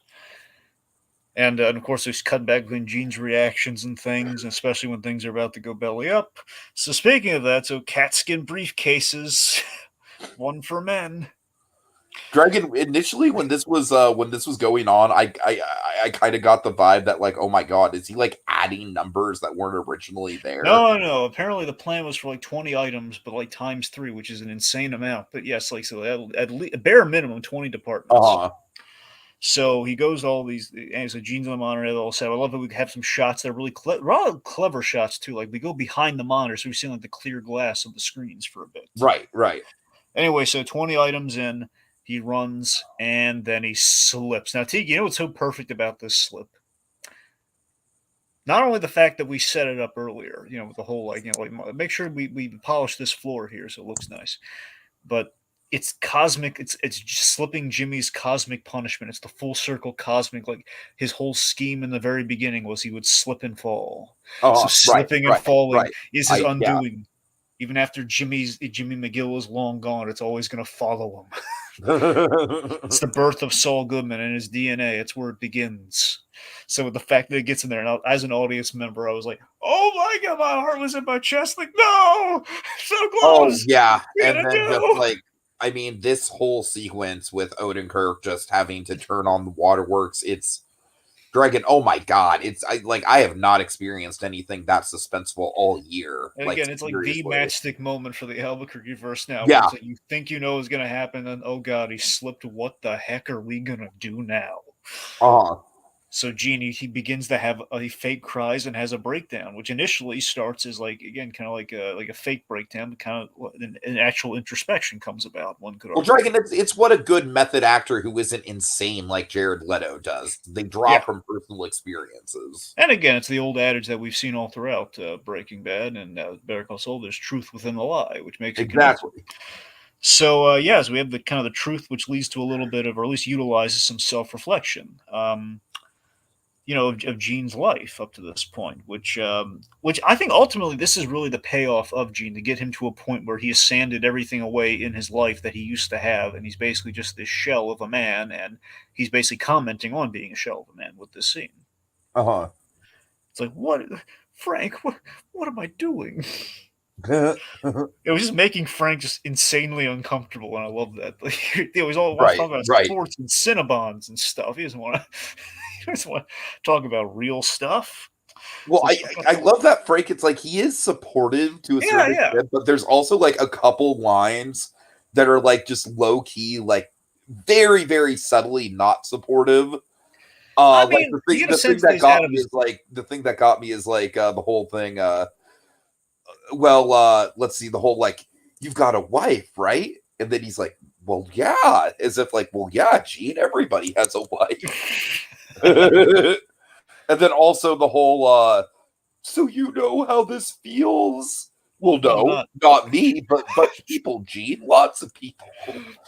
And of course, there's cut back between Gene's reactions and things, especially when things are about to go belly up. So speaking of that, so catskin briefcases, one for men. Dragon, initially when this was going on, I kind of got the vibe that like, oh my god, is he like adding numbers that weren't originally there? No. Apparently the plan was for like 20 items, but like times 3, which is an insane amount. But yes, like so at least bare minimum 20 departments. Uh-huh. So he goes to all these, and so Gene's on the monitor, they all set. I love that we have some shots that are really clever shots too. Like we go behind the monitor, so we see like the clear glass of the screens for a bit. Right. Anyway, so 20 items in, he runs, and then he slips. Now, Tiki, you know what's so perfect about this slip? Not only the fact that we set it up earlier, with the whole make sure we polish this floor here so it looks nice, but it's cosmic. It's just slipping Jimmy's cosmic punishment. It's the full circle cosmic. Like his whole scheme in the very beginning was he would slip and fall. So slipping and falling is his undoing. Yeah. Even after Jimmy McGill is long gone, it's always going to follow him. It's the birth of Saul Goodman and his DNA. It's where it begins. So the fact that it gets in there, and as an audience member, I was like, "Oh my god, my heart was in my chest!" Like, no, so close. Oh yeah, and then just like, I mean, this whole sequence with Odenkirk just having to turn on the waterworks, it's Dragon. Oh my god, I have not experienced anything that suspenseful all year. And again, it's seriously. Like the matchstick moment for the Albuquerque verse now. Yeah, like you think you know is going to happen, and oh god, he slipped. What the heck are we gonna do now? So Gene, he begins to have he fake cries and has a breakdown, which initially starts as like, again, kind of like a fake breakdown, but kind of an actual introspection comes about. One could argue. Well, Dragon, it's what a good method actor who isn't insane like Jared Leto does. They draw from personal experiences. And again, it's the old adage that we've seen all throughout Breaking Bad and Better Call Saul. There's truth within the lie, which makes it exactly. So so we have the kind of the truth, which leads to a little bit of, or at least utilizes some self-reflection. Of Gene's life up to this point, which I think ultimately this is really the payoff of Gene to get him to a point where he has sanded everything away in his life that he used to have, and he's basically just this shell of a man, and he's basically commenting on being a shell of a man with this scene. Uh It's like, what, Frank? What am I doing? huh. It was just making Frank just insanely uncomfortable, and I love that. Like, he always all wants to Right, talk about right. sports and Cinnabons and stuff. He doesn't want to. He doesn't want to talk about real stuff. Well, It's like, I love that Frank. It's like he is supportive to a yeah, certain yeah. extent, but there's also like a couple lines that are like just low key, like very very subtly not supportive. I Like mean, you get a the thing sense that that he's out got of me his. is like the thing that got me is like the whole thing. Let's see, the whole like you've got a wife, right? And then he's like, well, yeah, as if like, well, yeah, Gene, everybody has a wife. And then also the whole so you know how this feels? Well, No, no, not. not me, but people, Gene, lots of people.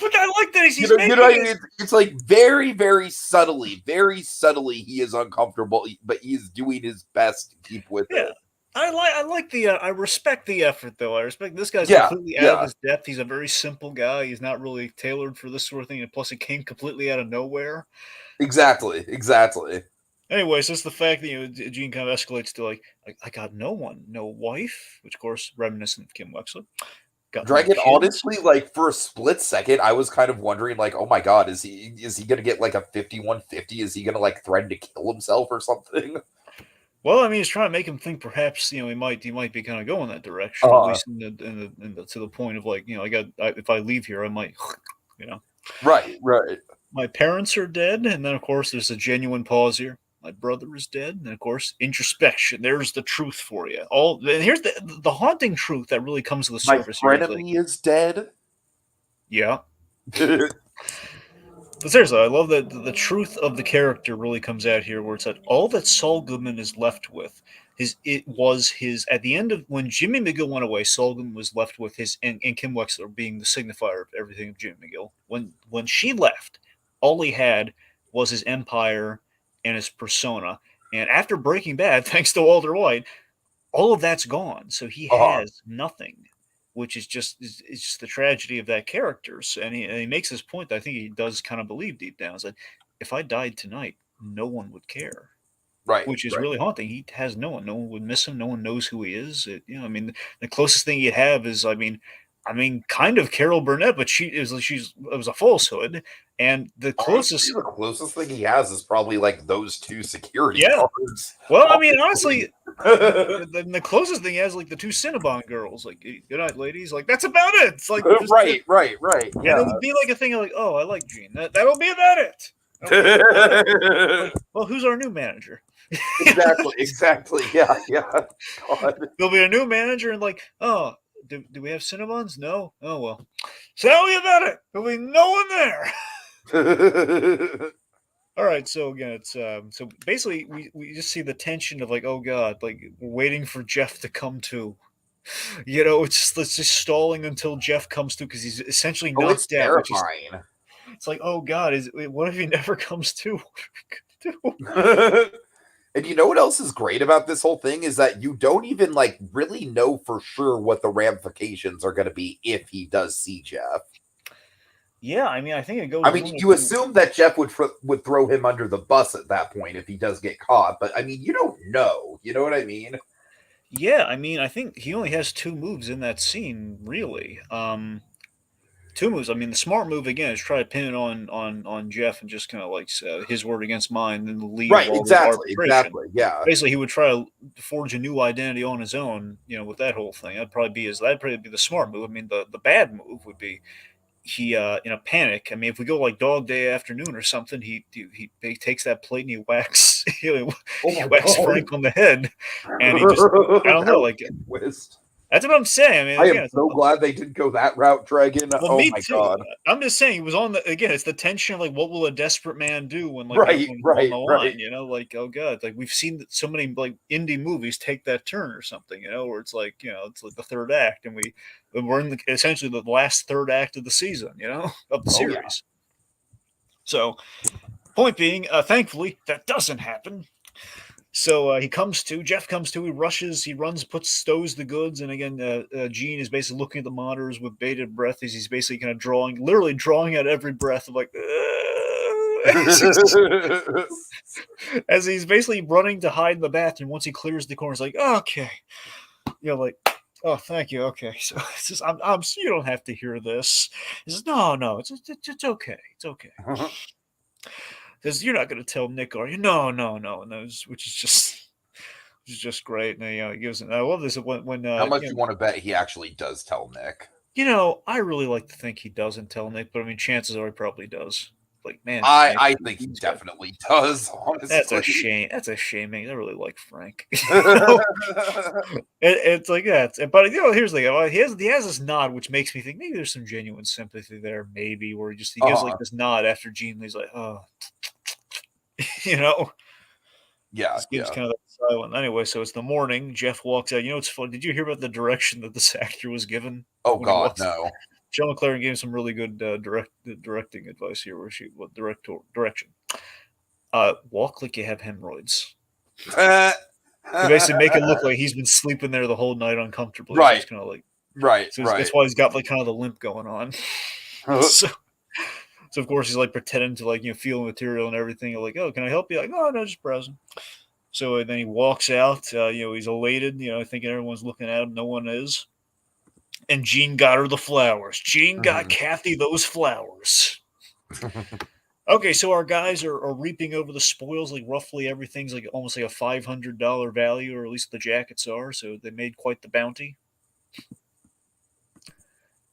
But I like that he's You know, making his. it's like very subtly, he is uncomfortable, but he's doing his best to keep with Yeah, it. I like the. I respect the effort, though. I respect this guy's Yeah, completely out of yeah, his depth. He's a very simple guy. He's not really tailored for this sort of thing, and plus, it came completely out of nowhere. exactly, exactly. Anyways, just the fact that Gene kind of escalates to like, I got no one, no wife, which of course reminiscent of Kim Wexler. Got no Dragon, kids. honestly, like for a split second, I was kind of wondering, like, oh my god, is he gonna get like a 5150? Is he gonna like threaten to kill himself or something? Well, I mean, he's trying to make him think perhaps he might be kind of going that direction, at Uh least to the point of like if I leave here, I might, you know. right, right. My parents are dead, and then of course there's a genuine pause here. My brother is dead, and of course introspection. There's the truth for you. And here's the haunting truth that really comes to the My surface here. Is like, frenemy is dead. yeah, but seriously, I love that the truth of the character really comes out here, where it's that all that Saul Goodman is left with was his at the end of when Jimmy McGill went away. Saul Goodman was left with his and Kim Wexler being the signifier of everything of Jimmy McGill. When she left, all he had was his empire and his persona. And after Breaking Bad, thanks to Walter White, all of that's gone. So he uh has nothing, which is it's just the tragedy of that character. So, and he makes this point that I think he does kind of believe deep down is that if I died tonight, no one would care, Right, which is right. really haunting. He has no one. No one would miss him. No one knows who he is. I mean, the closest thing he'd have is, kind of Carol Burnett, but it was a falsehood. And the Honestly, closest, the closest thing he has is probably like those two security yeah. guards. Well, I mean, Honestly. honestly, the closest thing he has like the two Cinnabon girls, like "Hey, good night, ladies." Like that's about it. It's like just Right, right, right. and it Yeah. would be like a thing of like, oh, I like Gene. That'll be about it. That'll be about it. Like, well, who's our new manager? Exactly, exactly. Yeah, yeah. God. There'll be a new manager, and like, oh, do we have Cinnabons? No. Oh well. So that'll be about it. There'll be no one there. All right, so again, it's so basically we just see the tension of like, oh god, like we're waiting for Jeff to come to. It's just stalling until Jeff comes to because he's essentially Oh, it's knocked out, which is terrifying. it's like, oh god, what if he never comes to? What are we gonna do? And you know what else is great about this whole thing is that you don't even like really know for sure what the ramifications are going to be if he does see Jeff. Yeah, I mean, I think it goes I a mean, little you too. assume that Jeff would throw him under the bus at that point if he does get caught, but I mean, you don't know. You know what I mean? Yeah, I mean, I think he only has two moves in that scene, really. Two moves. I mean, the smart move again is try to pin it on Jeff and just kind of like his word against mine, and leave Right, while there's exactly, arbitration. exactly. Yeah. Basically, he would try to forge a new identity on his own. With that whole thing, that'd probably be the smart move. I mean, the bad move would be he in a panic. I mean, if we go like Dog Day Afternoon or something, he takes that plate and he whacks Oh he my whacks god. Frank on the head, and he just I don't That know would like be a twist. That's what I'm saying. I mean, I again, am so glad they didn't go that route, Dragon. well, Oh me my too. god. I'm just saying it was on the again. It's the tension of like, what will a desperate man do when Right, when it's on right, the right. line? You know, like oh god, like we've seen so many like indie movies take that turn or something. You know, where it's like it's like the third act, and we're in essentially the last third act of the season. You know, of the Oh yeah. series. So, point being, thankfully that doesn't happen. So Jeff comes to, he rushes, he runs, stows the goods, and again, Gene is basically looking at the monitors with bated breath as he's basically kind of literally drawing out every breath of like, as he's basically running to hide in the bathroom. Once he clears the corner, it's like, okay, like, oh, thank you, okay. So it's just, you don't have to hear this. He says, no, it's okay, it's okay. Says, you're not going to tell Nick, are you? No, and which is just great. And he gives it. I love this when How much you want to bet he actually does tell Nick? I really like to think he doesn't tell Nick, but I mean, chances are he probably does. Like, man, I think he definitely does. Honestly, that's a shame. That's a shame. Man. I really like Frank. It's like that. But here's the thing. He has this nod, which makes me think maybe there's some genuine sympathy there. Maybe where he gives like this nod after Gene. He's like, oh, Yeah, Just gives kind of that silent. Anyway, so it's the morning. Jeff walks out. It's fun. Did you hear about the direction that this actor was given? Oh when he God, walks? no. Michelle McLaren gave him some really good directing advice here, where direction. Walk like you have hemorrhoids. To basically make it look like he's been sleeping there the whole night uncomfortably. Right. So it's kind of like right. That's why he's got like kind of the limp going on. So of course he's like pretending to like feel material and everything. You're like, oh, can I help you? Like, no, just browsing. So then he walks out. He's elated. Thinking everyone's looking at him. No one is. And Gene got her the flowers. Gene got Kathy those flowers. Okay, so our guys are reaping over the spoils. Like roughly everything's like almost like a $500 value, or at least the jackets are. So they made quite the bounty.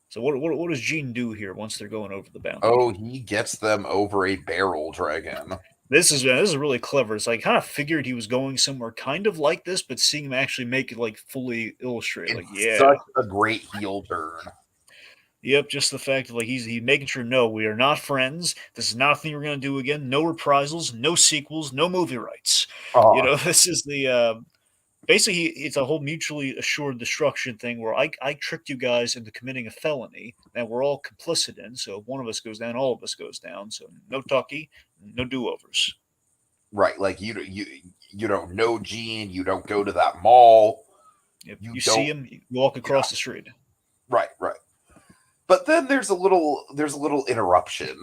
So what does Gene do here once they're going over the bounty? Oh, he gets them over a barrel, Dragon. This is really clever. It's like I kind of figured he was going somewhere kind of like this, but seeing him actually make it like fully illustrate, like such a great heel turn. Yep, just the fact that like he's making sure no, we are not friends. This is not a thing we're gonna do again. No reprisals, no sequels, no movie rights. This is the basically it's a whole mutually assured destruction thing where I tricked you guys into committing a felony and we're all complicit in. So if one of us goes down, all of us goes down. So no talkie, no do-overs. Right, like you don't know Gene, you don't go to that mall. If you see him, you walk across the street. Right. But then there's a little interruption.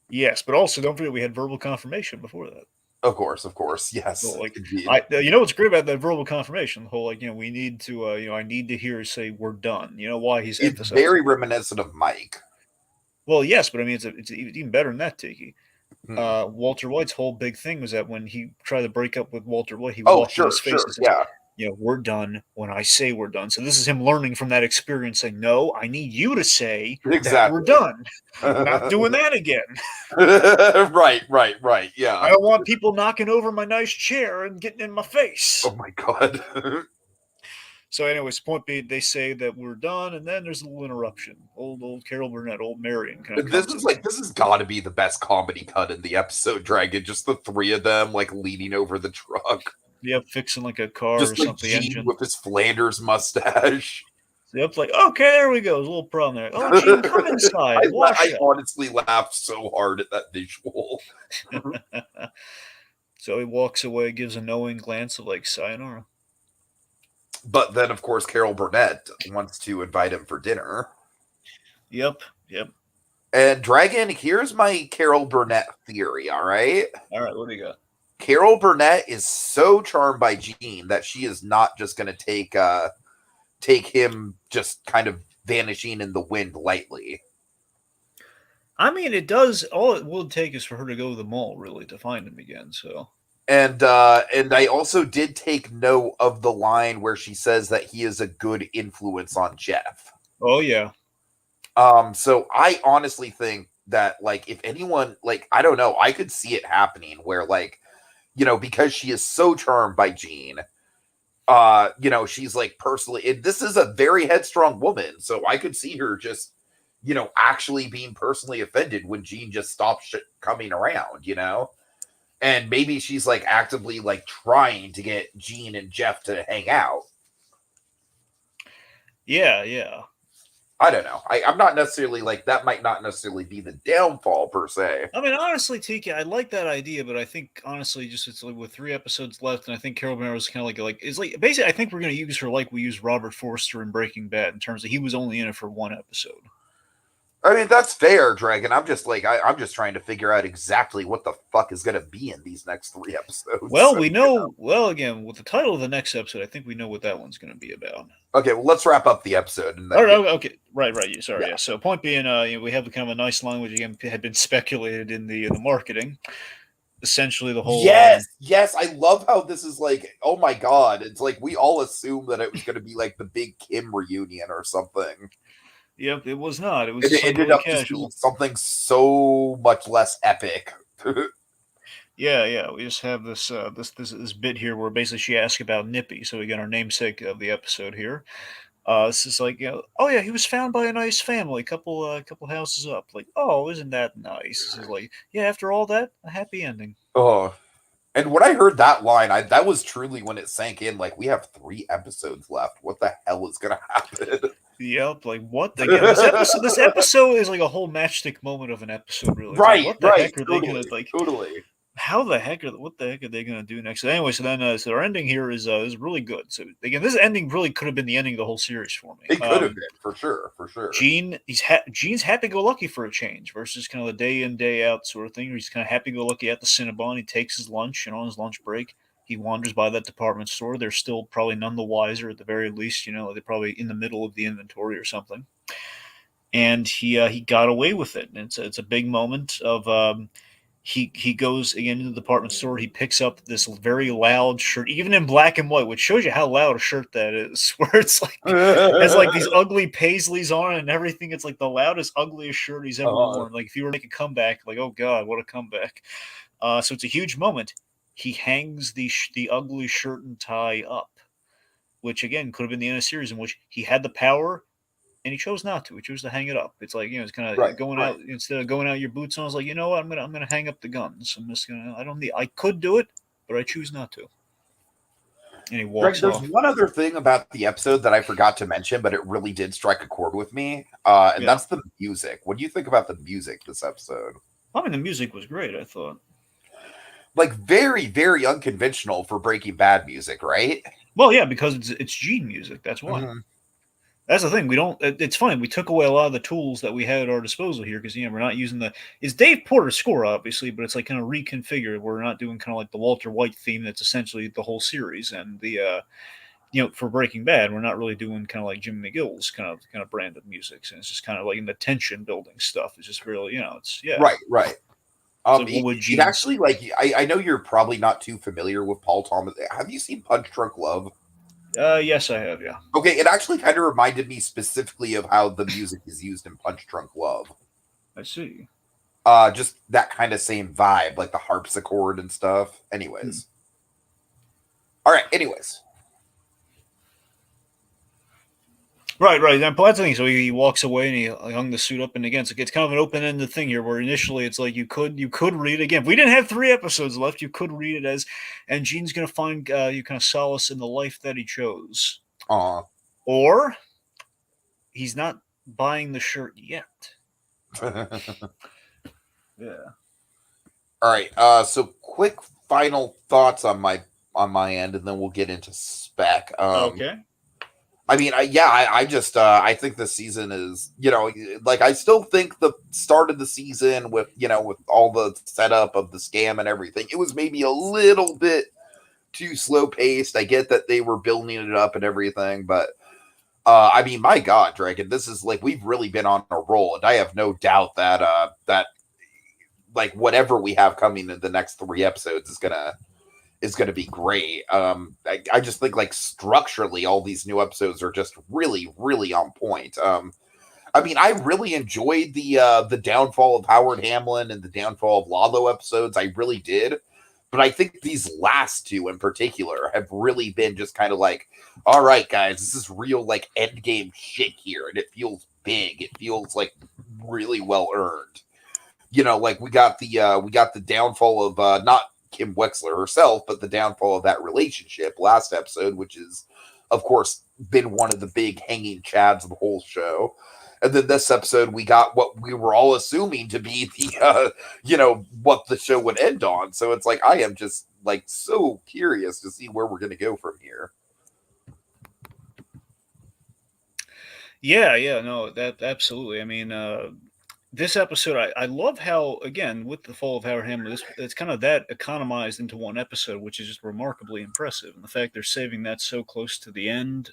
Yes, but also don't forget we had verbal confirmation before that. Of course, yes. So, like, what's great about that verbal confirmation? The whole like, we need to, I need to hear say we're done. You know why he's it's very reminiscent of Mike. Well, yes, but I mean it's even better than that, Tiki. Walter White's whole big thing was that when he tried to break up with Walter White, he walked in his face and said, we're done when I say we're done. So this is him learning from that experience, saying, no, I need you to say that we're done. I'm not doing that again. Right. Yeah. I don't want people knocking over my nice chair and getting in my face. Oh my God. So anyways, point being, they say that we're done, and then there's a little interruption. Old Carol Burnett, old Marion. This has got to be the best comedy cut in the episode, Dragon. Just the three of them, like, leaning over the truck. Yep, fixing like a car just or like something. Gene Engine with his Flanders mustache. Yep, like, okay, there we go. There's a little problem there. Oh, Gene, come inside. I honestly laughed so hard at that visual. So he walks away, gives a knowing glance of like, sayonara. But then, of course, Carol Burnett wants to invite him for dinner. Yep. And Dragon, here's my Carol Burnett theory, all right? All right, what do you got? Carol Burnett is so charmed by Gene that she is not just going to take him just kind of vanishing in the wind lightly. I mean, it does. All it will take is for her to go to the mall, really, to find him again. So, and I also did take note of the line where she says that he is a good influence on Jeff. Oh yeah. So I honestly think that, like, if anyone, like, I don't know, I could see it happening where, like, because she is so charmed by Gene, she's like personally, this is a very headstrong woman, so I could see her just, actually being personally offended when Gene just stops coming around, and maybe she's like actively like trying to get Gene and Jeff to hang out. Yeah. I don't know. I'm not necessarily like that. Might not necessarily be the downfall per se. I mean, honestly, Tiki, I like that idea, but I think honestly, just it's like with 3 episodes left, and I think Carol Burnett is kind of like it's like basically, I think we're going to use her like we used Robert Forster in Breaking Bad in terms of he was only in it for 1 episode. I mean, that's fair, Dragon. I'm just like I'm just trying to figure out exactly what the fuck is going to be in these next 3 episodes. Well, we know. Well, again, with the title of the next episode, I think we know what that one's going to be about. Okay, well, let's wrap up the episode. And okay, right. Sorry, yeah. So, point being, we have kind of a nice language again had been speculated in the marketing. Essentially, the whole yes, I love how this is like, oh my god, it's like we all assumed that it was going to be like the big Kim reunion or something. Yep, it was not. It was it ended up just being something so much less epic. Yeah. We just have this this bit here where basically she asks about Nippy, so we got our namesake of the episode here. This is like, oh yeah, he was found by a nice family, couple houses up. Like, oh, isn't that nice? This is like, yeah, after all that, a happy ending. Oh, and when I heard that line, that was truly when it sank in. Like, we have 3 episodes left. What the hell is gonna happen? Yep, like what? Again, this episode is like a whole matchstick moment of an episode, really. Right, like, what the heck are they gonna like? Totally. How the heck what the heck are they gonna do next? So anyway, so then so our ending here is really good. So again, this ending really could have been the ending of the whole series for me. It could have been for sure. Gene, Gene's happy-go-lucky for a change versus kind of the day in day out sort of thing. Where he's kind of happy-go-lucky at the Cinnabon. He takes his lunch, and on his lunch break, he wanders by that department store. They're still probably none the wiser at the very least. They're probably in the middle of the inventory or something. And he got away with it. And it's a big moment of. He goes again to the department store. He picks up this very loud shirt, even in black and white, which shows you how loud a shirt that is. Where it's like has like these ugly paisleys on and everything. It's like the loudest, ugliest shirt he's ever worn. Like if you were to make a comeback, like oh god, what a comeback! So it's a huge moment. He hangs the ugly shirt and tie up, which again could have been the end of the series in which he had the power. And he chose not to. He chose to hang it up. It's like it's kind of going out instead of going out your boots on. I was like, you know what? I'm gonna hang up the guns. I'm just gonna. I could do it, but I choose not to. And he walks off. There's one other thing about the episode that I forgot to mention, but it really did strike a chord with me, and that's the music. What do you think about the music this episode? I mean, the music was great. I thought, like very, very unconventional for Breaking Bad music, right? Well, yeah, because it's Gene music. That's why. Mm-hmm. That's the thing. We don't. It's funny. We took away a lot of the tools that we had at our disposal here because we're not using it's Dave Porter's score obviously, but it's like kind of reconfigured. We're not doing kind of like the Walter White theme that's essentially the whole series, and the for Breaking Bad, we're not really doing kind of like Jim McGill's kind of brand of music, and it's just kind of like in the tension building stuff. It's just really it's right. It actually like I know you're probably not too familiar with Paul Thomas. Have you seen Punch Drunk Love? Yes, I have, yeah. Okay, it actually kind of reminded me specifically of how the music is used in Punch Drunk Love. I see. Just that kind of same vibe, like the harpsichord and stuff. Anyways. All right, anyways. Right. That's the thing. So he walks away and he hung the suit up, and again, it's kind of an open-ended thing here. Where initially it's like you could read it again. If we didn't have 3 episodes left, you could read it as, and Gene's gonna find you kind of solace in the life that he chose. Or he's not buying the shirt yet. Yeah. All right. So quick final thoughts on my end, and then we'll get into spec. Okay. I mean, I think the season is, like I still think the start of the season with all the setup of the scam and everything, it was maybe a little bit too slow paced. I get that they were building it up and everything, but I mean, my God, Dragon, this is like we've really been on a roll, and I have no doubt that that like whatever we have coming in the next 3 episodes is gonna be great. I just think like structurally all these new episodes are just really, really on point. I mean, I really enjoyed the downfall of Howard Hamlin and the downfall of Lalo episodes. I really did. But I think these last two in particular have really been just kind of like, all right, guys, this is real like end game shit here, and it feels big. It feels like really well earned. Like we got the downfall of not Kim Wexler herself, but the downfall of that relationship last episode, which is, of course, been one of the big hanging chads of the whole show. And then this episode, we got what we were all assuming to be the, what the show would end on. So it's like, I am just like so curious to see where we're going to go from here. Yeah, no, that absolutely. I mean, this episode, I love how, again, with the fall of Howard Hamlin, it's kind of that economized into one episode, which is just remarkably impressive. And the fact they're saving that so close to the end,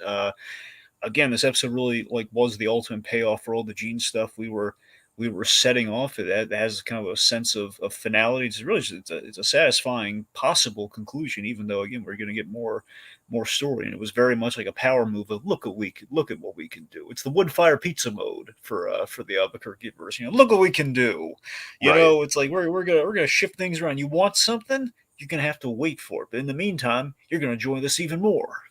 again, this episode really like was the ultimate payoff for all the Gene stuff we were setting off. It has kind of a sense of finality. It's really it's a satisfying possible conclusion, even though again we're going to get more story. And it was very much like a power move of look at what we can do. It's the wood fire pizza mode for the Albuquerque verse. Look what we can do. It's like we're gonna shift things around. You want something, you're gonna have to wait for it. But in the meantime, you're gonna enjoy this even more.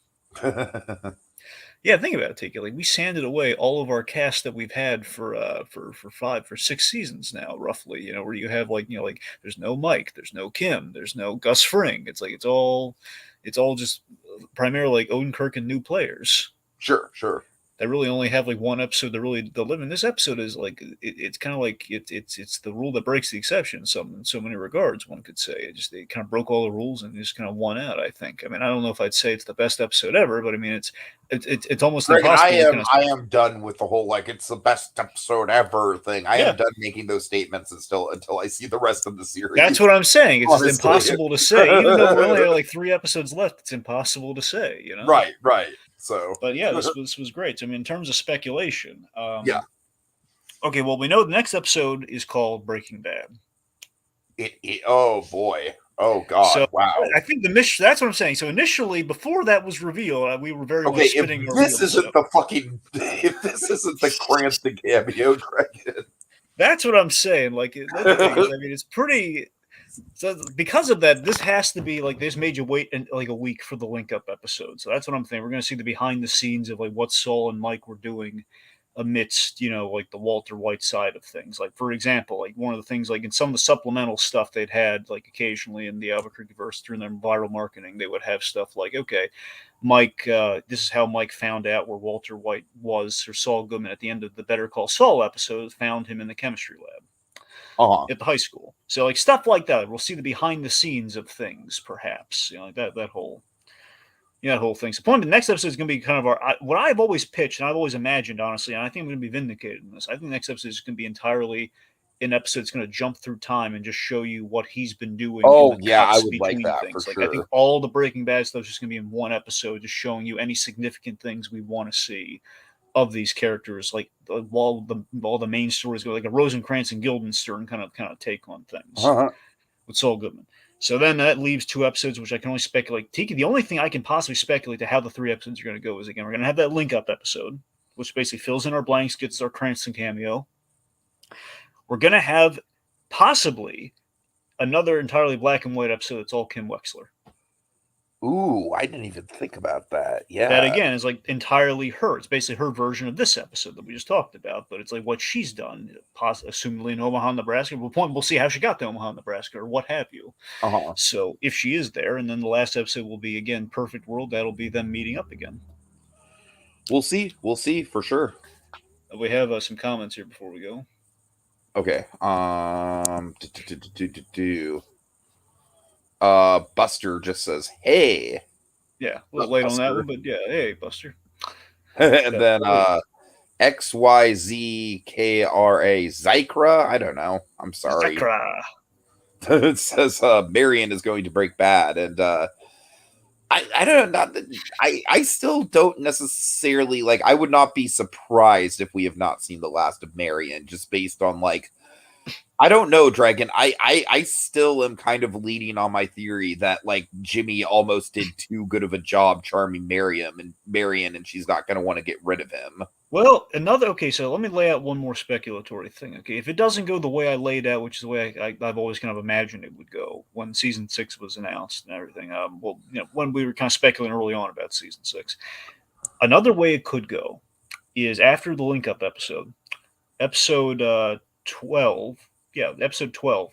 Yeah, think about it, Tiki. Like we sanded away all of our cast that we've had for 6 seasons now, roughly. Where you have like there's no Mike, there's no Kim, there's no Gus Fring. It's like it's all just primarily like Odenkirk and new players. Sure. They really only have like one episode that really deliver. And this episode is like it's kind of like it's the rule that breaks the exception in so many regards. One could say it kind of broke all the rules and just kind of won out. I think. I mean, I don't know if I'd say it's the best episode ever, but I mean it's almost impossible. I am done with the whole like it's the best episode ever thing. I am done making those statements until I see the rest of the series. That's what I'm saying. It's just impossible to say, even though we only have like 3 episodes left. It's impossible to say. Right. So, but yeah, this was great. So, I mean, in terms of speculation, yeah. Okay, well, we know the next episode is called Breaking Bad. Oh boy, oh god, so, wow! I think that's what I'm saying. So initially, before that was revealed, we were very much spinning. If this isn't the Cranston cameo, Dragon. That's what I'm saying. Like, I mean, it's pretty. So because of that, this has to be like this made you wait like a week for the link up episode. So that's what I'm thinking. We're going to see the behind the scenes of like what Saul and Mike were doing amidst like the Walter White side of things. Like for example, like one of the things like in some of the supplemental stuff they'd had like occasionally in the Albuquerque verse through their viral marketing, they would have stuff like Mike, this is how Mike found out where Walter White was, or Saul Goodman at the end of the Better Call Saul episode found him in the chemistry lab. At the high school. So like stuff like that. We'll see the behind the scenes of things, perhaps. Like that whole thing. So the next episode is going to be kind of what I've always pitched and I've always imagined, honestly, and I think I'm going to be vindicated in this. I think the next episode is going to be entirely an episode that's going to jump through time and just show you what he's been doing. Oh, yeah, I would like that things. For sure. I think all the Breaking Bad stuff is just going to be in one episode, just showing you any significant things we want to see of these characters, like all the main stories go like a Rosencrantz and Guildenstern kind of take on things with Saul Goodman. So then that leaves 2 episodes, which I can only speculate. Tiki, the only thing I can possibly speculate to how the 3 episodes are going to go is again we're going to have that link up episode, which basically fills in our blanks, gets our Cranston cameo. We're going to have possibly another entirely black and white episode that's all Kim Wexler. Ooh, I didn't even think about that. Yeah. That, again, is like entirely her. It's basically her version of this episode that we just talked about, but it's like what she's done, assumably in Omaha, Nebraska. We'll see how she got to Omaha, Nebraska, or what have you. So if she is there, and then the last episode will be, again, Perfect World, that'll be them meeting up again. We'll see for sure. We have some comments here before we go. Okay. Buster just says, "Hey." Yeah, a little late Buster on that one, but yeah, hey, Buster. And then XYZKRA Zykra. I don't know. I'm sorry. Zykra. It says Marion is going to break bad, and I don't know. I still don't necessarily like. I would not be surprised if we have not seen the last of Marion, just based on like. I don't know, Dragon. I still am kind of leaning on my theory that like Jimmy almost did too good of a job charming Marion, and she's not going to want to get rid of him. Well, okay, so let me lay out one more speculatory thing. Okay, if it doesn't go the way I laid out, which is the way I've always kind of imagined it would go when season 6 was announced and everything, well, when we were kind of speculating early on about season 6, another way it could go is after the link up episode 12, yeah, episode 12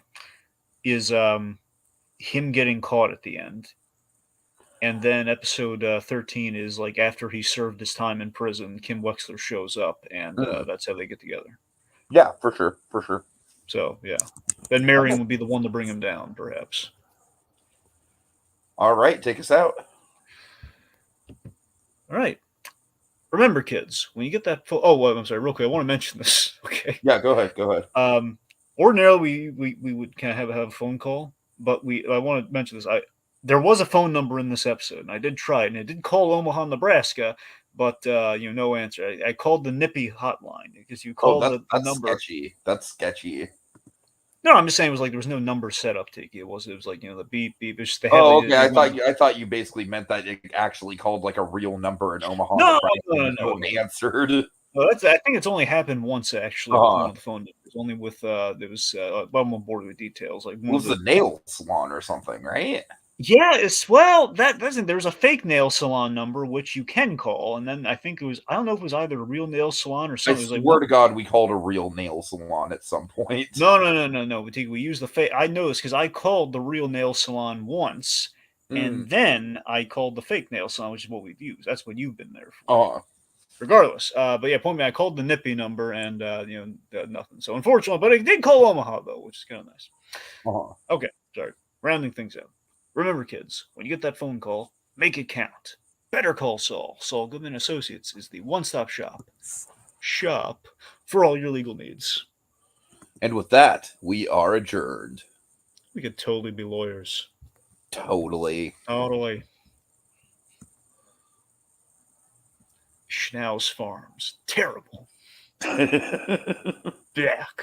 is him getting caught at the end. And then episode 13 is like after he served his time in prison, Kim Wexler shows up, and that's how they get together. Yeah, for sure, for sure. So, yeah. Then Marion would be the one to bring him down, perhaps. All right, take us out. All right. Remember, kids, when you get that oh, well, I'm sorry, real quick, I want to mention this. Okay. Yeah, go ahead. Ordinarily, we would kind of have a phone call, but I want to mention this. There was a phone number in this episode, and I did try it, and it did call Omaha, Nebraska, but no answer. I called the Nippy hotline because you called the number. Sketchy. That's sketchy. No, I'm just saying it was like there was no number set up, Tiki. It was like the beep beep. It's the okay. I thought you basically meant that it actually called like a real number in Omaha. No. one answered. Well, I think it's only happened once actually with one of the phone numbers. Only with there was I'm on board with details. Like it was the nail salon or something, right? Yeah, that doesn't. There's a fake nail salon number which you can call, and then I think it was I don't know if it was either a real nail salon or something. I swear to God, we called a real nail salon at some point. No. We used the fake. I know this because I called the real nail salon once, and then I called the fake nail salon, which is what we've used. That's what you've been there for. Regardless, but yeah, point me. I called the Nippy number, and nothing. So unfortunately, but I did call Omaha though, which is kind of nice. Okay, sorry. Rounding things out. Remember, kids, when you get that phone call, make it count. Better Call Saul. Saul Goodman Associates is the one-stop shop for all your legal needs. And with that, we are adjourned. We could totally be lawyers. Totally. Schnauz Farms. Terrible. Back.